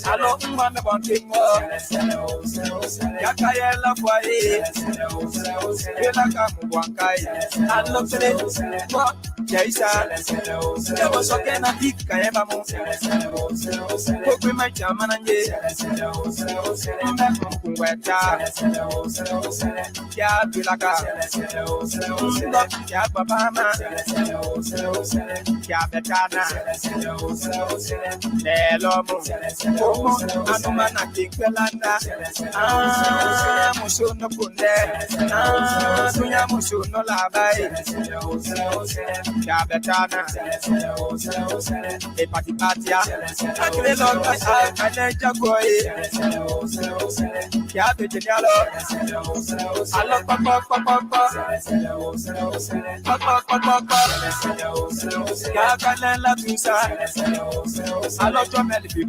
Alors, moi, me bon king, Yakayela Boye, Elaka Mwankai, alors, Jaisa, never so can I pick Kayamamo, Poke my Jamananje, Yabilaka, Yabama, Yabetana, Nelomo, Anumana Kikalanda, Musuno Kunde, Suya Musuno Labai, Yabetana, Epatipatia, Aneja Boy, Yabetano, I love Papa, Yakanela Tusa, I love your melody,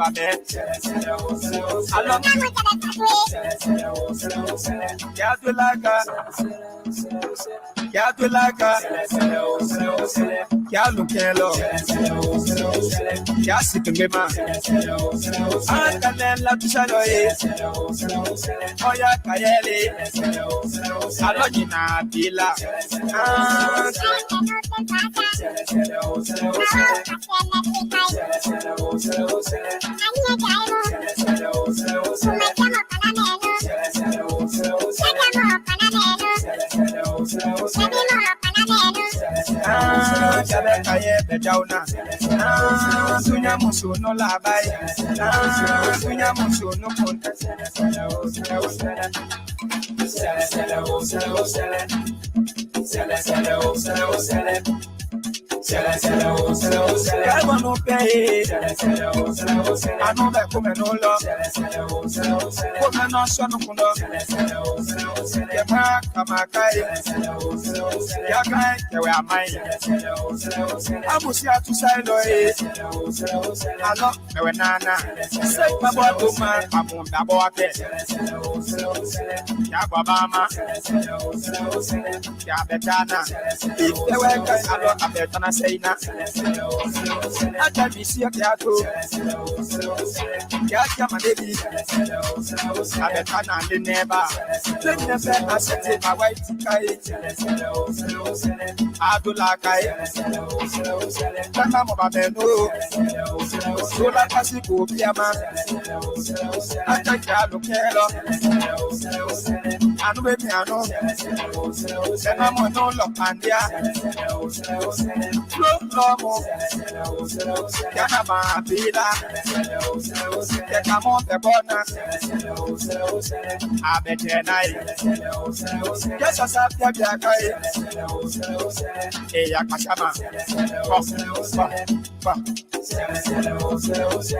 I love Yadulaga, Yalukelo, Yasikima, Ankanela Tushaloe, Oya Kayele, Salonina Bila, Sunya Musuno Labai, Sunya Musuno Punta. I want to pay. I know that woman no love. Woman no son of no. Yama Kamakai. Yakai, you are mine. I was here to say, I love Merenana. Say, my boy, woman, I'm on the board. Yabama. Yabetana. If they were going, I love Abetana. Say na, I tell me see a gato, Gatia Madebi, Abetana, the neighbor, let me say, I said, my wife, Abdulakai, Mama Babeno, Sola Pasico, Piama, I take Yalukelo, and baby, I know, and I'm on no Lopandia. Lomo, Yanama Pila, Yakamon the Bona, Abetenai, yes, I said Yakai, Yakashama,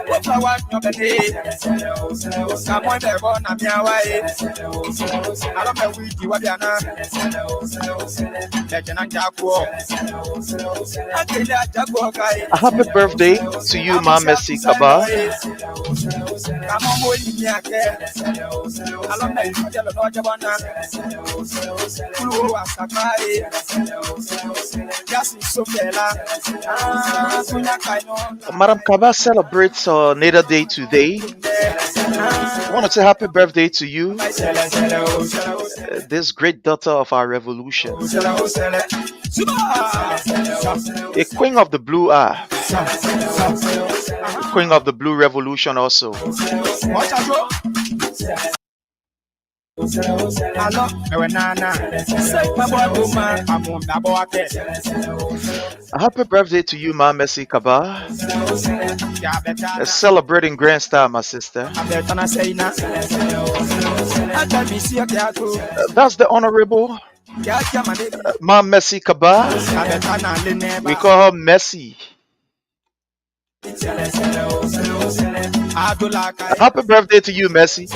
what I want your day, someone the Bona Miawai, I don't know with you, Wadiana, Legend Jaco. A happy birthday to you, Ma Messi Kaba. Madam Kaba celebrates her natal day today. I want to say happy birthday to you, this great daughter of our revolution, a queen of the blue eye, queen of the blue revolution also. A happy birthday to you, Ma Messi Kaba. Celebrating grand style, my sister. That's the Honorable Ma Messi Kaba. We call her Messi. Happy birthday to you, Messi.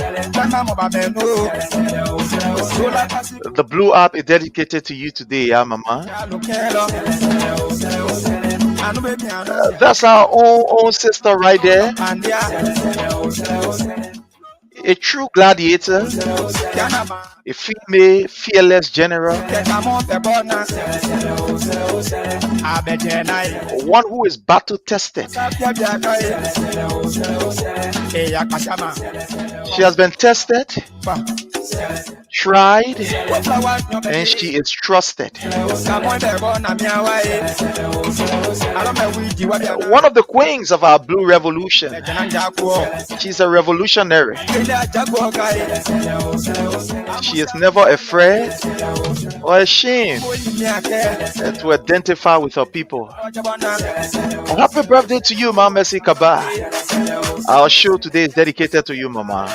The blue app is dedicated to you today, yeah, Mama. That's our own sister right there. A true gladiator, a female fearless general, one who is battle tested. She has been tested, tried, and she is trusted. One of the queens of our blue revolution. She's a revolutionary. She is never afraid or ashamed to identify with her people. Happy birthday to you, Mama Mercy Kaba. Our show today is dedicated to you, Mama.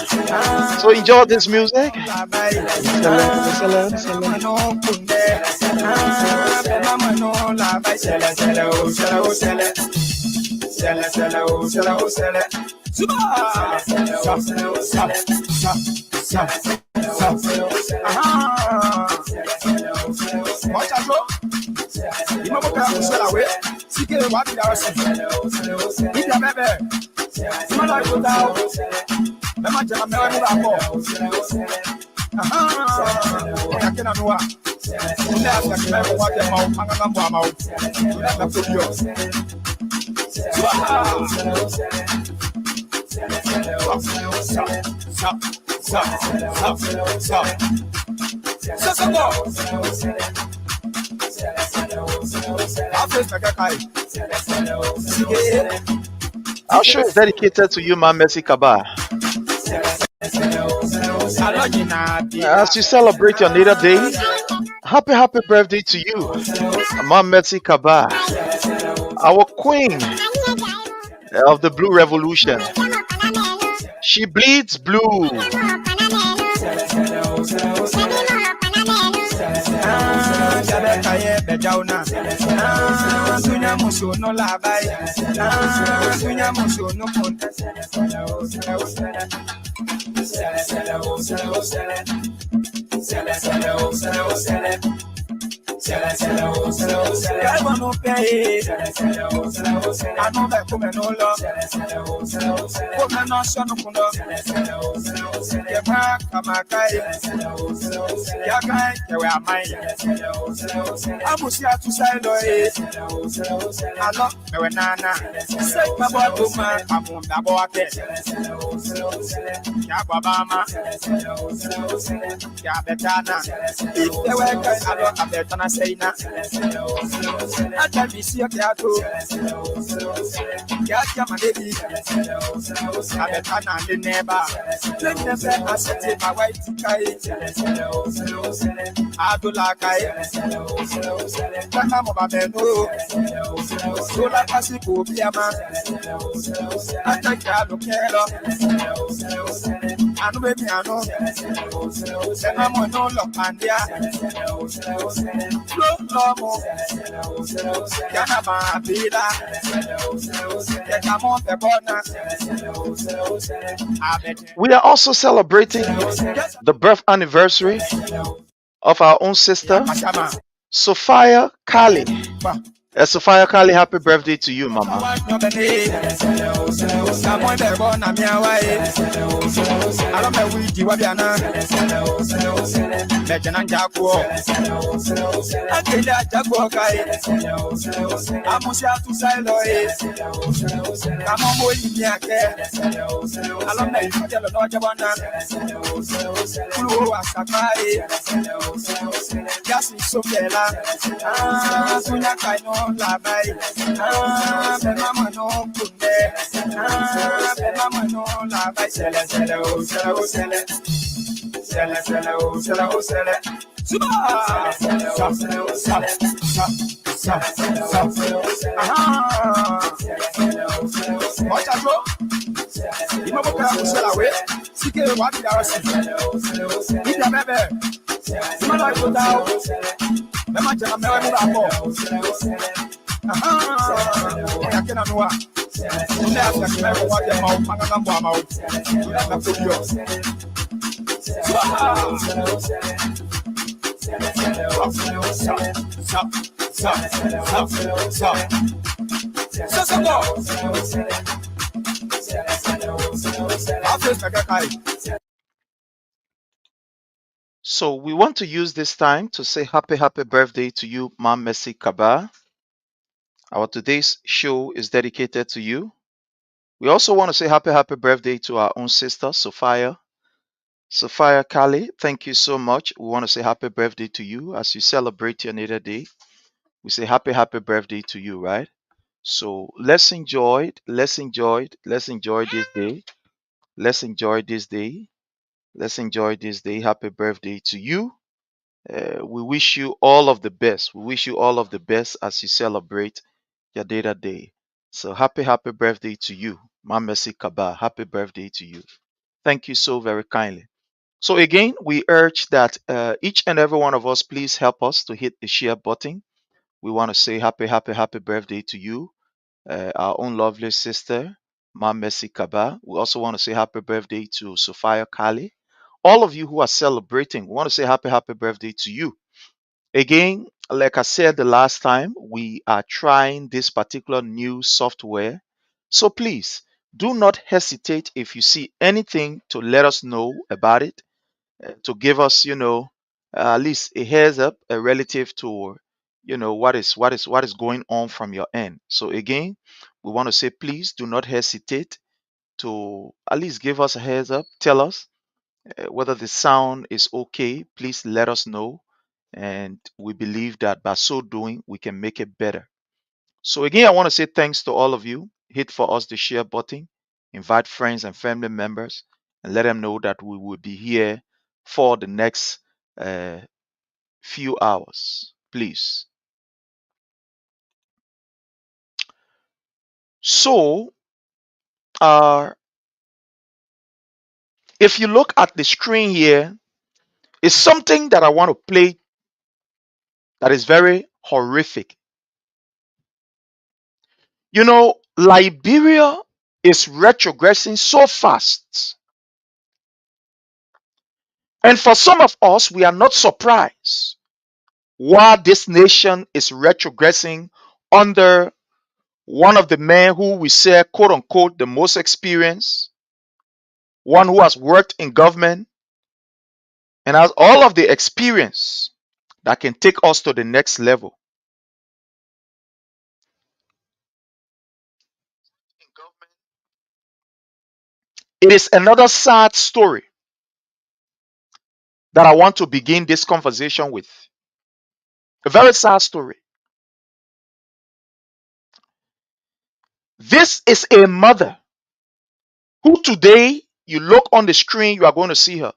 So enjoy this music. Our show is dedicated to you, Mama Mercy Kaba. As you celebrate your natal day, happy birthday to you, Mama Mercy Kaba, our queen of the Blue Revolution. She bleeds blue. We are also celebrating the birth anniversary of our own sister, Sophia Kali. Sophia Kali, happy birthday to you, Mama. So we want to use this time to say happy birthday to you, Mom Mercy Kaba. Our today's show is dedicated to you. We also want to say happy birthday to our own sister, Sophia. Sophia Kali, thank you so much. We want to say happy birthday to you as you celebrate your natal day. We say happy birthday to you, right? So let's enjoy it. Let's enjoy this day. Let's enjoy this day. Let's enjoy this day. Happy birthday to you. We wish you all of the best. We wish you all of the best as you celebrate your data day. So happy birthday to you, Mamesi Kaba. Happy birthday to you. Thank you so very kindly. So again, we urge that each and every one of us, please help us to hit the share button. We want to say happy birthday to you, our own lovely sister, Mamesi Kaba. We also want to say happy birthday to Sophia Kali. All of you who are celebrating, we want to say happy birthday to you. Again, like I said the last time, we are trying this particular new software. So please do not hesitate if you see anything to let us know about it, to give us, at least a heads up, a relative to, what is going on from your end. So again, we want to say please do not hesitate to at least give us a heads up, tell us whether the sound is okay. Please let us know, and we believe that by so doing we can make it better. So again, I want to say thanks to all of you. Hit for us the share button, invite friends and family members, and let them know that we will be here for the next uh, few hours, please. So uh, if you look at the screen here, it's something that I want to play that is very horrific. Liberia is retrogressing so fast. And for some of us, we are not surprised why this nation is retrogressing under one of the men who we say, quote unquote, the most experienced, one who has worked in government and has all of the experience that can take us to the next level. It is another sad story that I want to begin this conversation with. A very sad story. This is a mother who today you look on the screen, you are going to see her.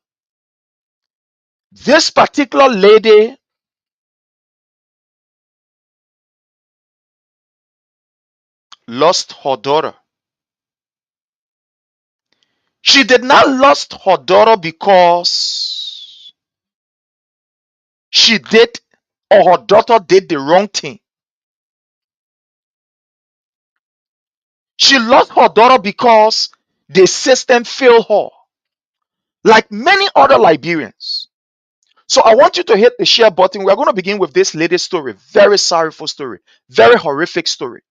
This particular lady lost her daughter. She did not lost her daughter because she did or her daughter did the wrong thing. She lost her daughter because the system failed her, like many other Liberians. So I want you to hit the share button. We're going to begin with this lady's story. Very sorrowful story, very horrific story.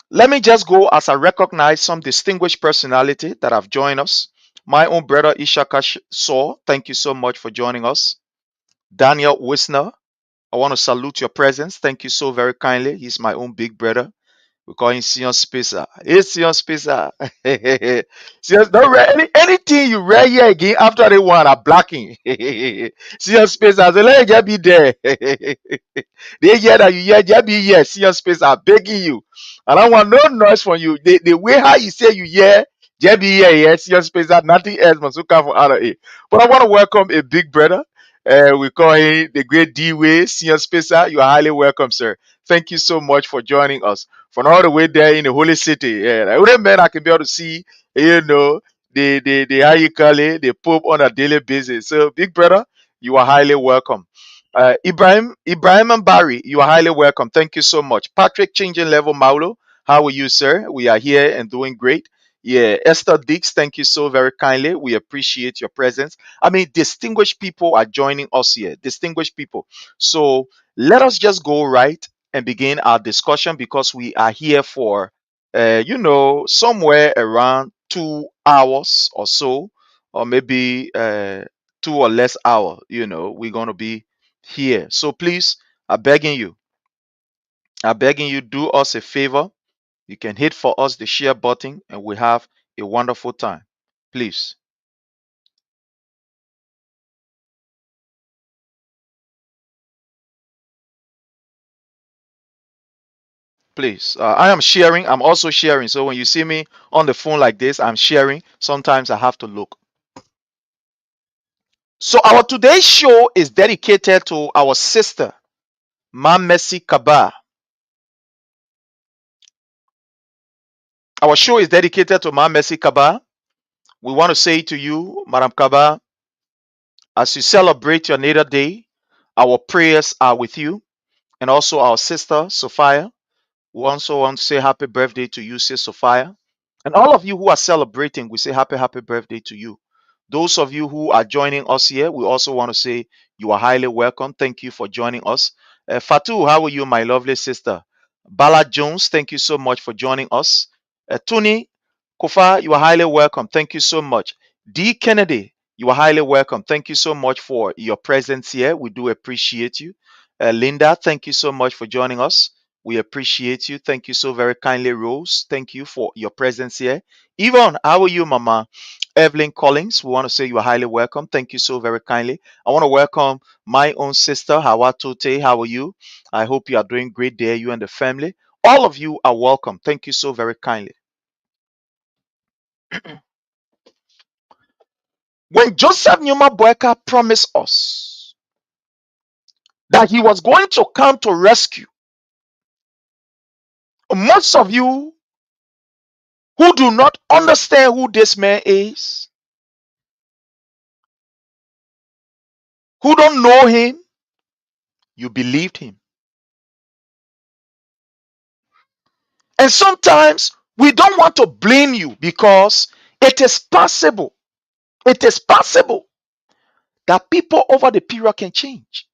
Let me just go as I recognize some distinguished personality that have joined us. My own brother Ishaka Saw, thank you so much for joining us. Daniel Wisner, I want to salute your presence. Thank you so very kindly. He's my own big brother. We call him Sion Spacer. Hey, Sion Spacer. Sion, don't read anything you read here again after the one are blocking. Sion Spacer, so let it just be there. They hear that you hear, just be here. Sion Spacer, begging you. I don't want no noise from you. The way how you say you hear, just be here, yes, Sion Spacer, nothing else must come from out of it. But I want to welcome a big brother. We call him the great D-Way, Sion Spacer. You are highly welcome, sir. Thank you so much for joining us from all the way there in the holy city. Yeah, I wouldn't man I can be able to see, the how you call it, the Pope on a daily basis. So, big brother, you are highly welcome. Ibrahim and Barry, you are highly welcome. Thank you so much. Patrick, changing level Maulo, how are you, sir? We are here and doing great. Yeah, Esther Dix, thank you so very kindly. We appreciate your presence. I mean, distinguished people are joining us here. Distinguished people. So let us just go right and begin our discussion because we are here for somewhere around 2 hours or so, or maybe 2 or less hour, we're going to be here. So please, I'm begging you, do us a favor. You can hit for us the share button and we have a wonderful time. Please. Please. I am sharing. I'm also sharing. So when you see me on the phone like this, I'm sharing. Sometimes I have to look. So our today's show is dedicated to our sister, Mamesi Kaba. Our show is dedicated to Mamesi Kaba. We want to say to you, Madam Kaba, as you celebrate your natal day, our prayers are with you, and also our sister, Sophia. We also want to say happy birthday to you, Sis Sophia. And all of you who are celebrating, we say happy birthday to you. Those of you who are joining us here, we also want to say you are highly welcome. Thank you for joining us. Fatu, how are you, my lovely sister? Bala Jones, thank you so much for joining us. Tuni Kofa, you are highly welcome. Thank you so much. D. Kennedy, you are highly welcome. Thank you so much for your presence here. We do appreciate you. Linda, thank you so much for joining us. We appreciate you. Thank you so very kindly, Rose. Thank you for your presence here. Yvonne, how are you, Mama? Evelyn Collins, we want to say you are highly welcome. Thank you so very kindly. I want to welcome my own sister, Hawa Tote. How are you? I hope you are doing great there, you and the family. All of you are welcome. Thank you so very kindly. When Joseph Numa Boeka promised us that he was going to come to rescue, most of you who do not understand who this man is, who don't know him, you believed him. And sometimes we don't want to blame you because it is possible. It is possible that people over the period can change.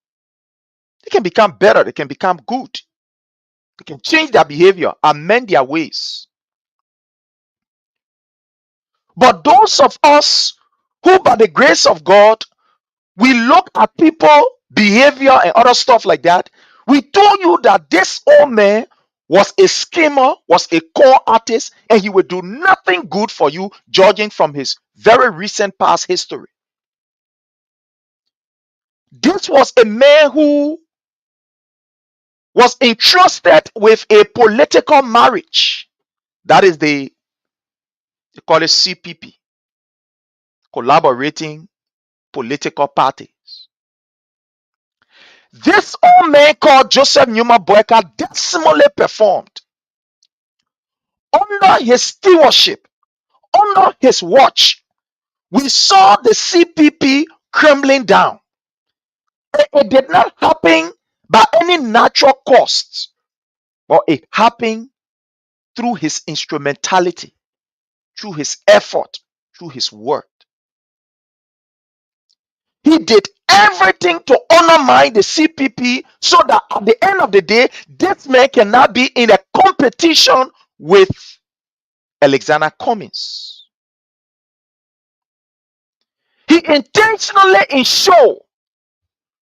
They can become better. They can become good. They can change their behavior, amend their ways. But those of us who, by the grace of God, we look at people, behavior, and other stuff like that, we told you that this old man was a schemer, was a core artist, and he would do nothing good for you, judging from his very recent past history. This was a man who was entrusted with a political marriage. That is they call it CPP, collaborating political parties. This old man called Joseph Numa Boeka dismally performed under his stewardship, under his watch. We saw the CPP crumbling down. It did not happen by any natural cost, but it happened through his instrumentality, through his effort, through his word. He did everything to undermine the CPP so that at the end of the day, this man cannot be in a competition with Alexander Cummings. He intentionally ensured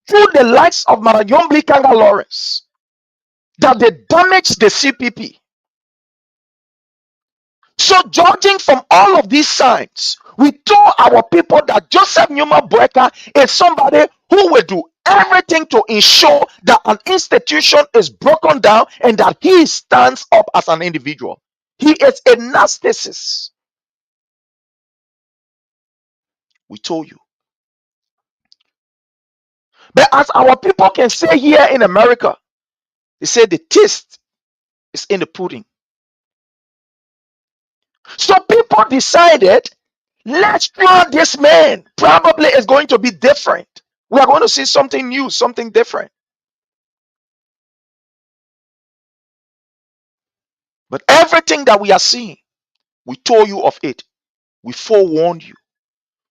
through the likes of Marayombli Kanga Lawrence that they damaged the CPP. So, judging from all of these signs, we told our people that Joseph Numa Boeka is somebody who will do everything to ensure that an institution is broken down and that he stands up as an individual. He is a narcissist. We told you. But as our people can say here in America, they say the taste is in the pudding. So people decided, let's try this man. Probably it's going to be different. We are going to see something new, something different. But everything that we are seeing, we told you of it. We forewarned you.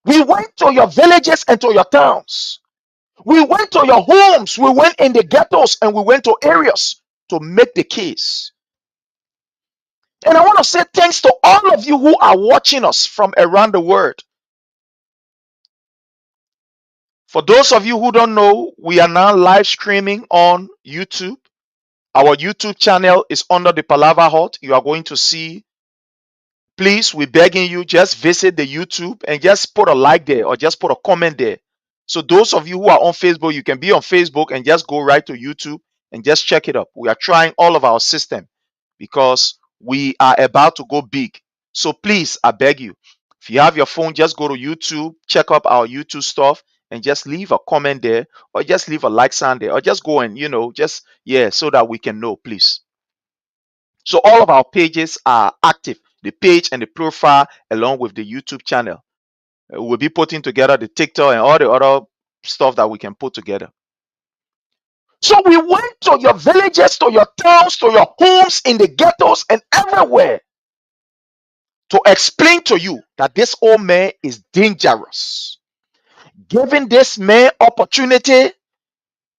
We went to your villages and to your towns. We went to your homes. We went in the ghettos and we went to areas to make the case. And I want to say thanks to all of you who are watching us from around the world. For those of you who don't know, we are now live streaming on YouTube. Our YouTube channel is under the Palava Hut. You are going to see. Please, we're begging you, just visit the YouTube and just put a like there or just put a comment there. So those of you who are on Facebook, you can be on Facebook and just go right to YouTube and just check it up. We are trying all of our system because we are about to go big. So please, I beg you, if you have your phone, just go to YouTube, check up our YouTube stuff and just leave a comment there or just leave a like sign there or just go and, so that we can know, please. So all of our pages are active, the page and the profile along with the YouTube channel. We'll be putting together the TikTok and all the other stuff that we can put together. So we went to your villages, to your towns, to your homes, in the ghettos and everywhere to explain to you that this old man is dangerous. Giving this man opportunity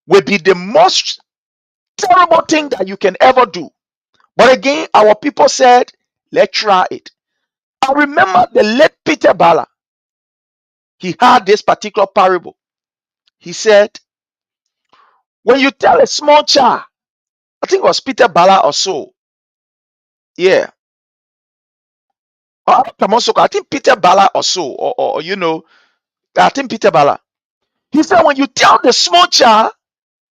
will be the most terrible thing that you can ever do. But again, our people said, let's try it. I remember the late Peter Bala. He had this particular parable. He said, when you tell a small child, I think it was Peter Bala or so. Yeah. I think Peter Bala or so. Or I think Peter Bala. He said, when you tell the small child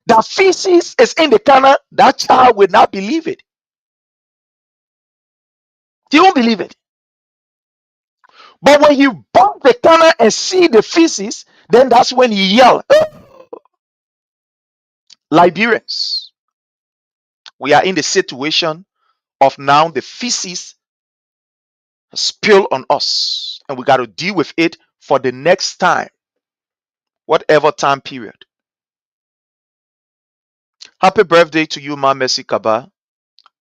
that feces is in the canal, that child will not believe it. He won't believe it. But when you bump the canal and see the feces, then that's when he yell. Liberians, we are in the situation of now the feces spill on us, and we got to deal with it for the next time, whatever time period. Happy birthday to you, Ma Mercy Kaba.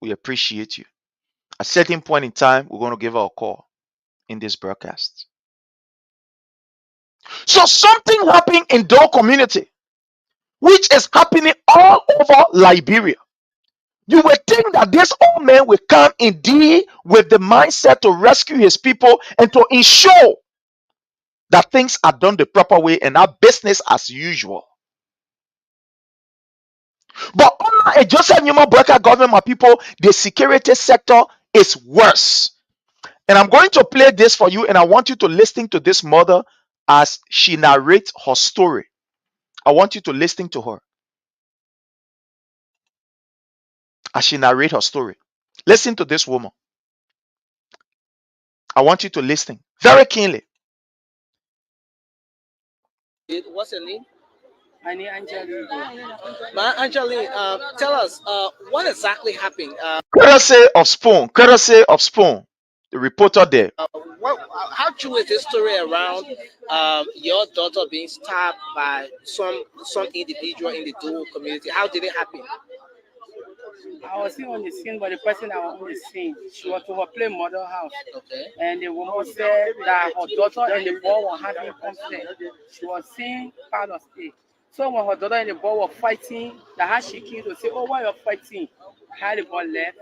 We appreciate you. At a certain point in time, we're going to give her a call in this broadcast. So something happened in Dole community, which is happening all over Liberia. You would think that this old man will come indeed with the mindset to rescue his people and to ensure that things are done the proper way and our business as usual. But under a Joseph Newman Breaker government, my people, the security sector is worse. And I'm going to play this for you, and I want you to listen to this mother as she narrates her story. I want you to listen to her as she narrates her story. Listen to this woman. I want you to listen very keenly. What's your name? My name is Angeline. Angeline, tell us what exactly happened. Courtesy of Spoon. Courtesy of Spoon. The reporter there. How true is this story around your daughter being stabbed by some individual in the Dual community? How did it happen? I was still on the scene, but the person that was on the scene, she was overplaying mother house. Okay. And the woman said that her daughter and the boy were having conflict. She was seeing part of it. So when her daughter and the boy were fighting, that how she came to say, oh, why you're fighting? How the boy left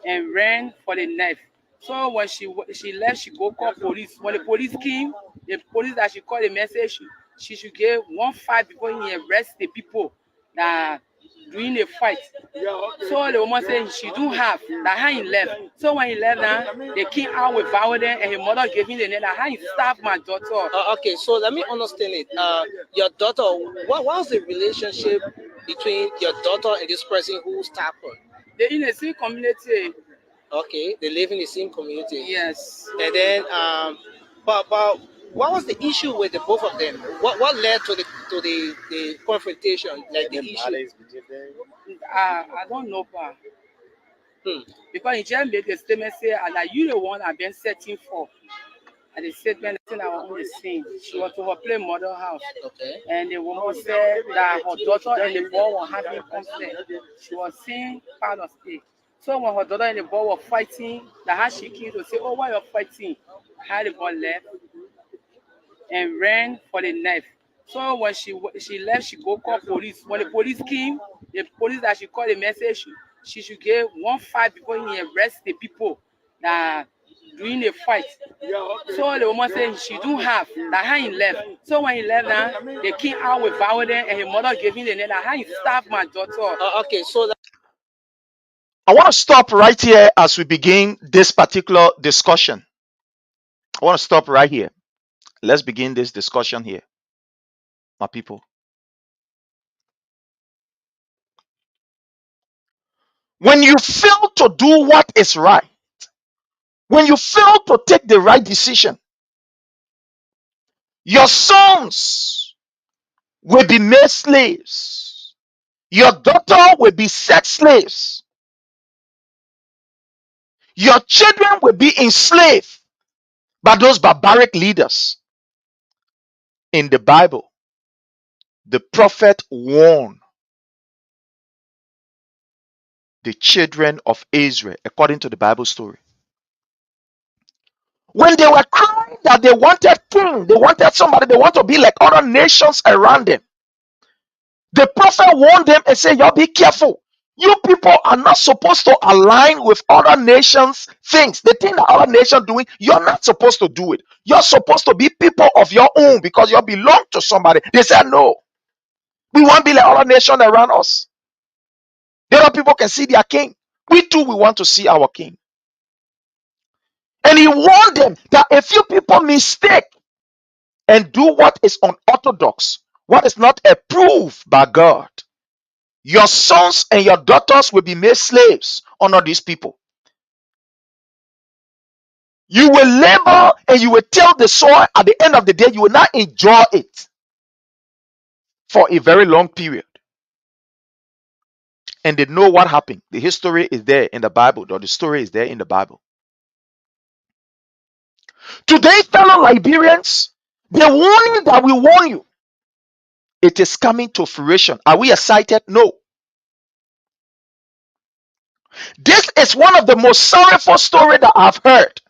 and ran for the knife. So when she left, she go call police. When the police came, the police that she called the message, she should get 1-5 before he arrest the people that doing the fight. So the woman said she do have that how he left. So when he left now, they came out with violence and her mother gave him the name that how he stabbed my daughter. Okay, so let me understand it. Your daughter, what was the relationship between your daughter and this person who stabbed her? They're in the same community. Okay, they live in the same community. Yes. And then, but what was the issue with the both of them? What led to the confrontation? Like the issue? I don't know, pa. Because he just made the statement say that you the one I've been setting for. And the statement that I was on the scene, she was overplay mother house. Okay. And the woman said that her daughter and the boy were having conflict. She was seeing part of it. So when her daughter and the boy were fighting, that how she came to say, oh, why you're fighting? How the boy left and ran for the knife. So when she left, she go call police. When the police came, the police that she called the message, she should get 1 5 before he arrest the people that doing the fight. So the woman said she do have that how he left. So when he left now, the king out with violence and his mother gave him the name that how he stabbed my daughter. Okay, so that, I want to stop right here as we begin this particular discussion. I want to stop right here. Let's begin this discussion here, my people. When you fail to do what is right, when you fail to take the right decision, your sons will be made slaves. Your daughter will be sex slaves. Your children will be enslaved by those barbaric leaders. In the Bible, the prophet warned the children of Israel, according to the Bible story. When they were crying that they wanted king, they wanted somebody, they want to be like other nations around them. The prophet warned them and said, y'all be careful. You people are not supposed to align with other nations' things. The thing that other nations doing, you're not supposed to do it. You're supposed to be people of your own because you belong to somebody. They said, no, we won't be like other nations around us. The other people can see their king. We too, we want to see our king. And he warned them that if you people mistake and do what is unorthodox, what is not approved by God, your sons and your daughters will be made slaves under these people. You will labor and you will till the soil. At the end of the day, you will not enjoy it for a very long period. And they know what happened. The history is there in the Bible, or the story is there in the Bible. Today, fellow Liberians, the warning that we warn you, it is coming to fruition. Are we excited? No. This is one of the most sorrowful stories that I've heard.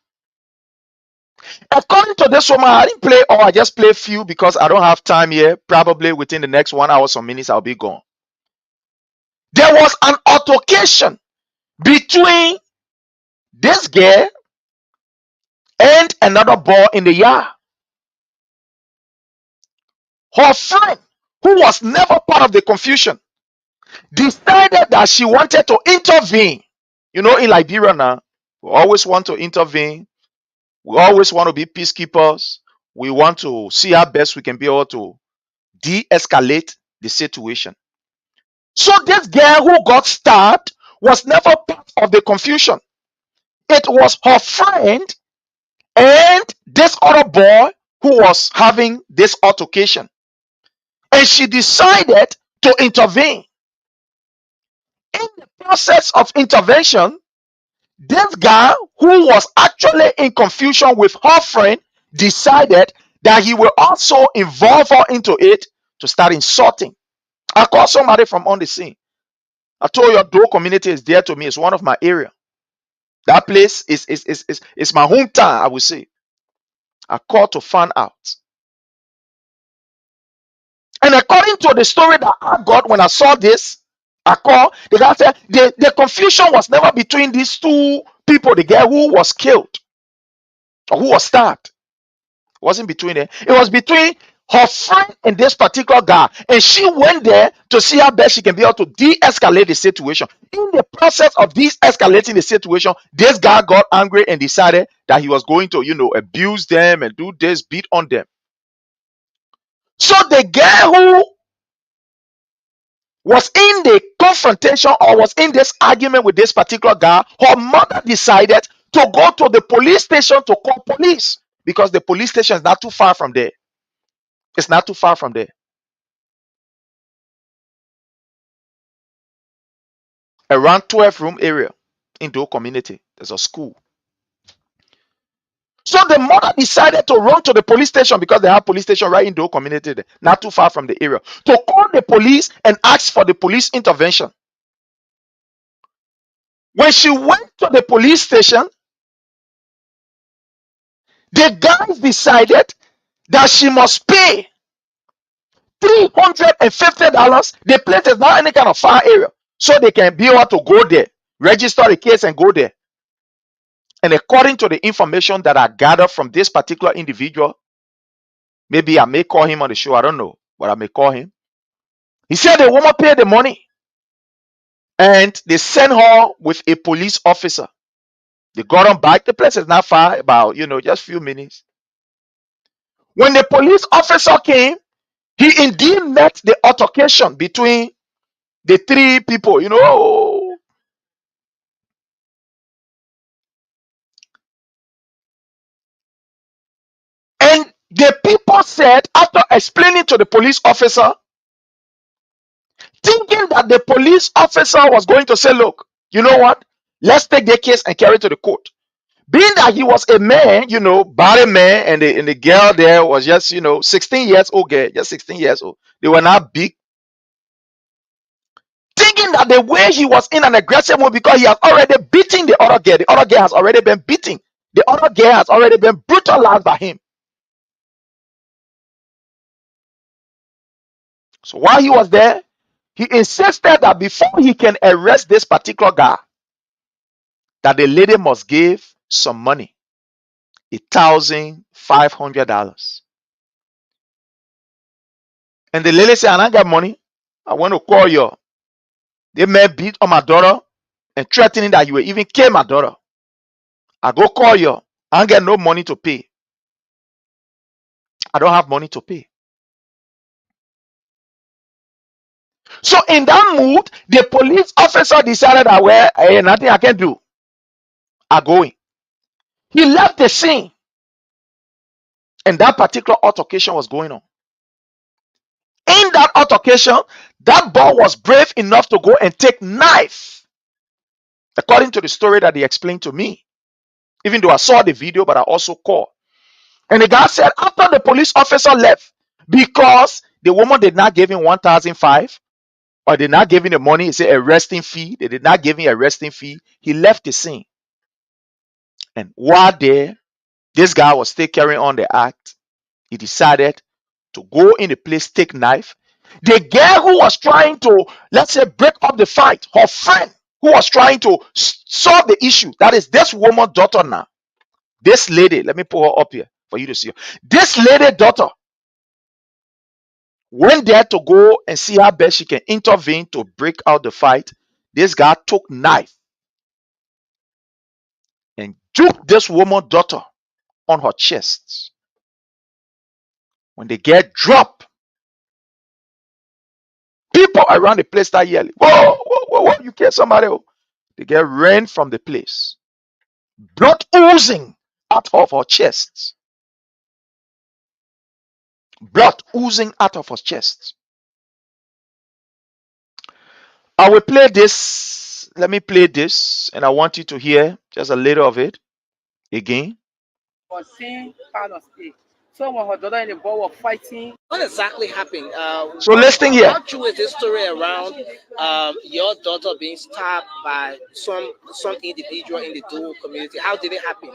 According to this woman, I didn't play all, I just play few because I don't have time here. Probably within the next 1 hour, some minutes, I'll be gone. There was an altercation between this girl and another boy in the yard. Her friend, who was never part of the confusion, decided that she wanted to intervene. You know, in Liberia now, we always want to intervene. We always want to be peacekeepers. We want to see how best we can be able to de-escalate the situation. So this girl who got stabbed was never part of the confusion. It was her friend and this other boy who was having this altercation. And she decided to intervene. In the process of intervention, this guy who was actually in confusion with her friend decided that he will also involve her into it to start insulting. I called somebody from on the scene. I told you, Doe community is dear to me. It's one of my area. That place is my hometown, I would say. I called to find out. And according to the story that I got when I saw this, I called, the guy said the confusion was never between these two people, the girl who was killed or who was stabbed. It wasn't between them. It was between her friend and this particular guy. And she went there to see how best she can be able to de-escalate the situation. In the process of de-escalating the situation, this guy got angry and decided that he was going to, abuse them and do this, beat on them. So the girl who was in the confrontation or was in this argument with this particular guy, her mother decided to go to the police station to call police because the police station is not too far from there. It's not too far from there. Around 12-room area in the community, there's a school. So the mother decided to run to the police station because they have police station right in the community there, not too far from the area, to call the police and ask for the police intervention. When she went to the police station, the guys decided that she must pay $350. The place is not any kind of far area. so they can be able to go there, register the case and go there. And according to the information that I gathered from this particular individual, maybe I may call him on the show, I don't know, but I may call him. He said the woman paid the money and they sent her with a police officer. They got on back. The place is not far, about, just few minutes. When the police officer came, he indeed met the altercation between the three people, And the people said, after explaining to the police officer, thinking that the police officer was going to say, look, you know what? Let's take the case and carry it to the court. Being that he was a man, body man, and the girl there was just, 16 years old girl, just 16 years old. They were not big. Thinking that the way he was in an aggressive mode, because he has already beaten the other girl has already been beaten. The other girl has already been brutalized by him. So while he was there, he insisted that before he can arrest this particular guy, that the lady must give some money, $1,500. And the lady said, I don't got money. I want to call you. They may beat on my daughter and threatening that you will even kill my daughter. I go call you. I don't get no money to pay. I don't have money to pay. So in that mood, the police officer decided that, well, hey, nothing I can do. I'm going. He left the scene. And that particular altercation was going on. In that altercation, that boy was brave enough to go and take knife. According to the story that he explained to me. Even though I saw the video, but I also called. And the guy said, after the police officer left, because the woman did not give him 1,500, or did not give him the money, he said arresting fee. They did not give him arresting fee. He left the scene. And while there, this guy was still carrying on the act. He decided to go in the place, take knife. The girl who was trying to, let's say, break up the fight, her friend who was trying to solve the issue, that is this woman's daughter now. This lady, let me pull her up here for you to see her. This lady daughter went there to go and see how best she can intervene to break out the fight. This guy took knife and took this woman's daughter on her chest. When the girl dropped, people around the place start yelling, whoa, whoa, whoa, whoa, you killed somebody. The girl ran from the place, blood oozing out of her chest. Blood oozing out of her chest. I will play this. Let me play this, and I want you to hear just a little of it again. Was seeing part of it. So when her daughter and the boy were fighting, What exactly happened? So listen here. How true is this story around your daughter being stabbed by some individual in the dual community? How did it happen?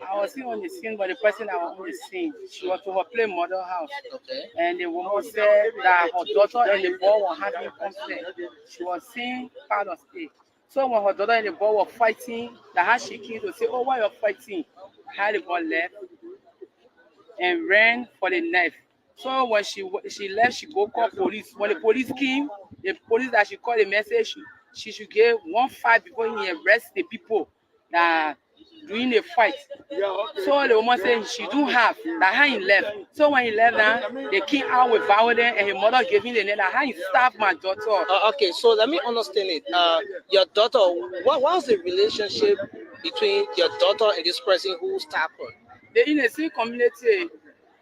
I was still on the scene, but the person that was on the scene, she was to her play mother house. Okay. And the woman said that her daughter and the boy were having conflict. She was seeing part of it. So when her daughter and the boy were fighting, that how she came to say, oh, why you're fighting? How the boy left and ran for the knife. So when she left, she go call police. When the police came, the police that she called the message, she should give 1-5 before he arrest the people that doing the fight. So the woman said she do have that how he left. So when he left now, they came out with violence and her mother gave him the name that how he stabbed my daughter. Okay, so let me understand it. Your daughter, what was the relationship between your daughter and this person who stabbed her? They in the same community.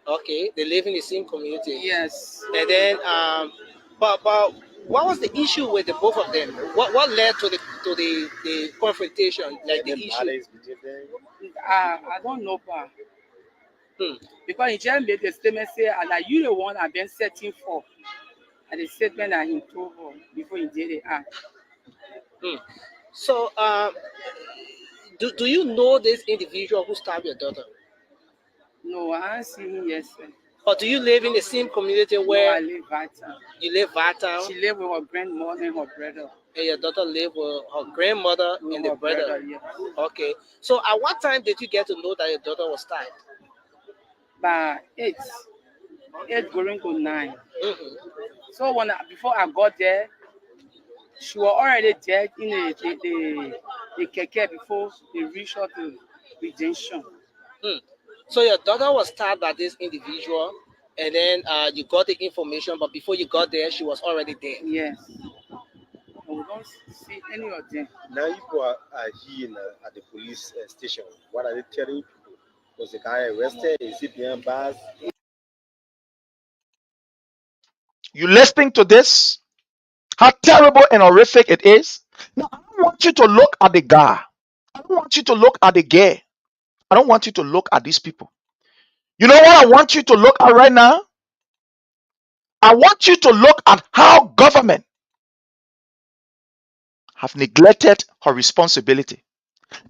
Okay, they live in the same community. Yes. And then, but what was the issue with the both of them? What led to the confrontation, like the issue? I don't know, pa. Because he just made the statement say that you the one I've been setting for, and the statement that he told her before he did the act. So, do you know this individual who stabbed your daughter? No, I haven't seen him yet, sir. Or do you live in the same community No, where I live right now. you live right now, She live with her grandmother and her brother. and your daughter live with her grandmother With and the her brother? brother, yes. Okay. So at what time did you get to know that your daughter was stabbed? By 8 going to 9. Mm-hmm. So before I got there, she was already dead in the keke before they reached her to the junction. Hmm. So your daughter was stabbed by this individual, and then you got the information, but before you got there, she was already dead. Yes. And we don't see any of them. Now you are here at the police station. What are they telling people? Was the guy arrested? Is he behind bars? You listening to this? How terrible and horrific it is. Now, I don't want you to look at the guy. I don't want you to look at the gay. I don't want you to look at these people. You know what I want you to look at right now? I want you to look at how government have neglected her responsibility.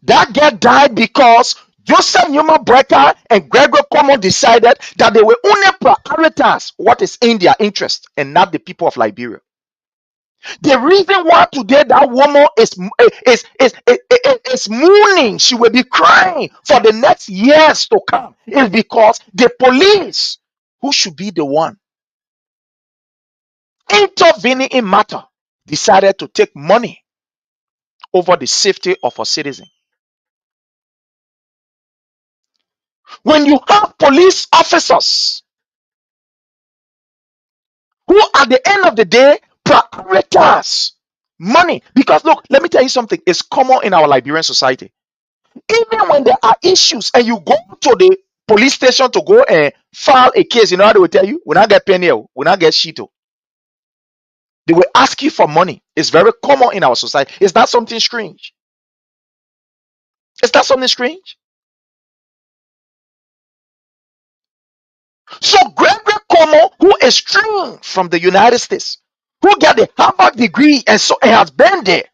That girl died because Joseph Newman Brecker and Gregor Como decided that they will only prioritize what is in their interest and not the people of Liberia. The reason why today that woman is mourning, she will be crying for the next years to come, is because the police, who should be the one intervening in matter, decided to take money over the safety of a citizen. When you have police officers who at the end of the day prioritize money, because look, let me tell you something, it's common in our Liberian society. Even when there are issues and you go to the police station to go and file a case, you know how they will tell you? We not get penny, we not get shit. They will ask you for money. It's very common in our society. Is that something strange? Is that something strange? So Gregory Como, who is trained from the United States, who got the Harvard degree and so and has been there,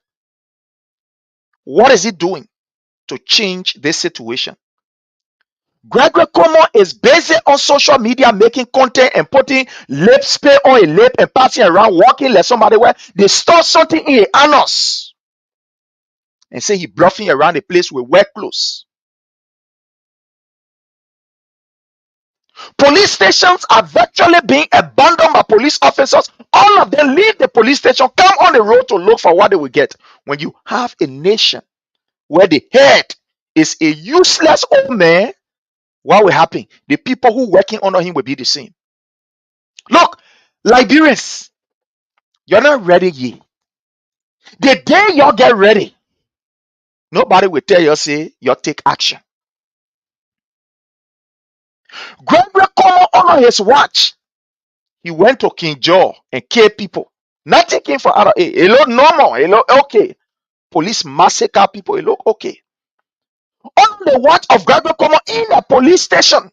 what is he doing to change this situation? Gregory Como is busy on social media making content and putting lip spray on a lip and passing around, walking like somebody where they store something in a anus and say he bluffing around the place with wet clothes. Police stations are virtually being abandoned by police officers. All of them leave the police station, come on the road to look for what they will get. When you have a nation where the head is a useless old man, what will happen? The people who working under him will be the same. Look, Liberians, you're not ready yet. The day y'all get ready, nobody will tell you, say, you take action. Gregory Como on his watch, he went to King Joe and killed people. Nothing came from out of it. It look normal. It look okay. Police massacre people. It look okay. On the watch of Gregory Como in a police station,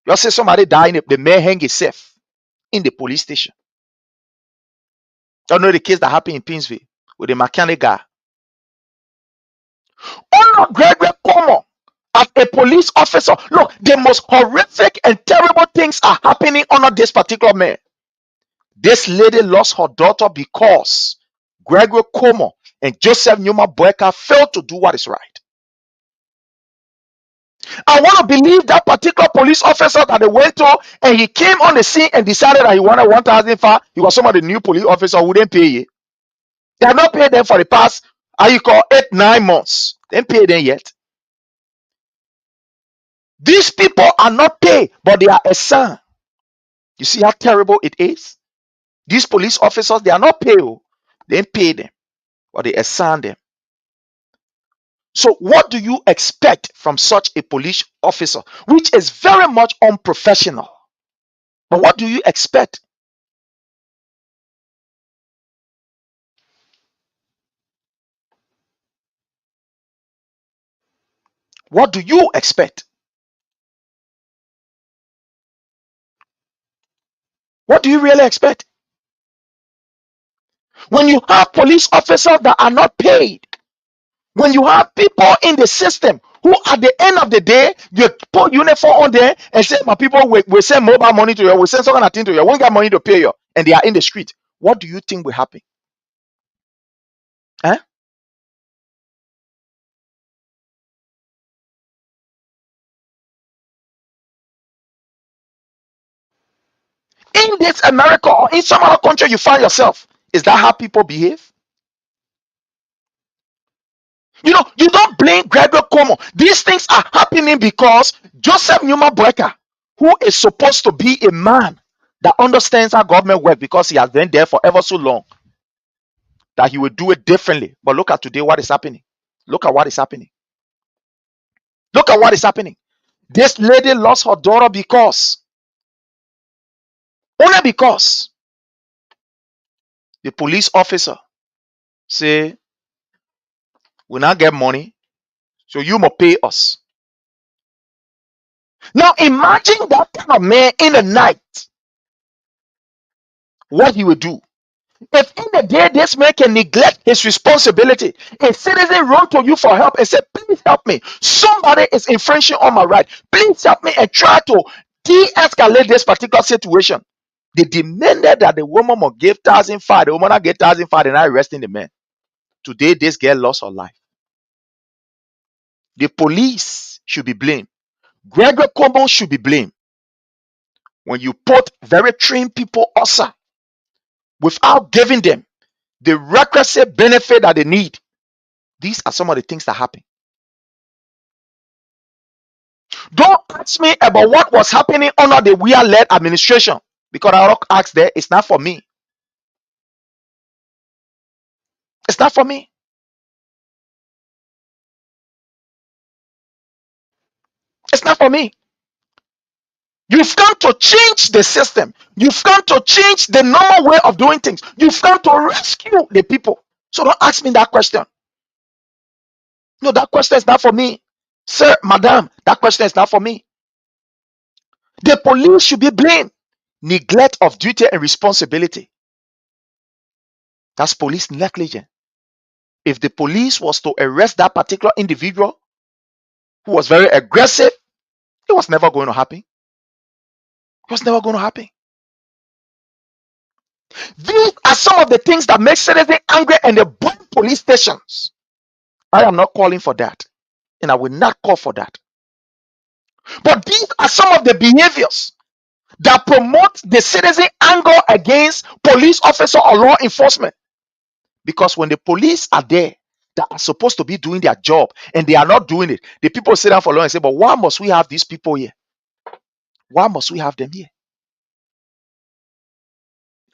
you see somebody dying, the man hang himself in the police station. You know the case that happened in Pinsville with the mechanic guy. Honor Gregory Como as a police officer. Look, the most horrific and terrible things are happening under this particular man. This lady lost her daughter because Gregory Como and Joseph Newman Boyka failed to do what is right. I want to believe that particular police officer that they went to and he came on the scene and decided that he wanted 1,005. He was some of the new police officer who didn't pay you. They have not paid them for the past, how you call 8-9 months. They didn't pay them yet. These people are not paid, but they are assigned. You see how terrible it is? These police officers, they are not paid. They didn't pay them, but they assign them. So what do you expect from such a police officer, which is very much unprofessional? But what do you expect? What do you expect? What do you really expect? When you have police officers that are not paid, when you have people in the system who at the end of the day, you put uniform on there and say, my people, we send mobile money to you, we send some kind of thing to you, won't get money to pay you, and they are in the street. What do you think will happen? Huh? In this America or in some other country you find yourself, is that how people behave? You know, you don't blame Gregory Como. These things are happening because Joseph Newman Brecker, who is supposed to be a man that understands how government works because he has been there for ever so long, that he will do it differently. But look at today, what is happening. Look at what is happening. Look at what is happening. This lady lost her daughter only because the police officer say, we now get money, so you must pay us. Now imagine that kind of man in the night, what he would do. If in the day this man can neglect his responsibility, a citizen run to you for help and say, please help me. Somebody is infringing on my right. Please help me, and try to de-escalate this particular situation. They demanded that the woman must give 1,500. The woman not get 1,500 and not arresting the man. Today, this girl lost her life. The police should be blamed. Gregory Como should be blamed. When you put very trained people also without giving them the requisite benefit that they need, these are some of the things that happen. Don't ask me about what was happening under the Weir-led administration, because I don't ask there. It's not for me. It's not for me. It's not for me. You've come to change the system. You've come to change the normal way of doing things. You've come to rescue the people. So don't ask me that question. No, that question is not for me. Sir, madam, that question is not for me. The police should be blamed. Neglect of duty and responsibility. That's police negligence. If the police was to arrest that particular individual who was very aggressive, it was never going to happen. It was never going to happen. These are some of the things that make citizens angry and they burn police stations. I am not calling for that, and I will not call for that. But these are some of the behaviors that promote the citizen anger against police officer or law enforcement. Because when the police are there that are supposed to be doing their job and they are not doing it, the people sit down for long and say, but why must we have these people here? Why must we have them here?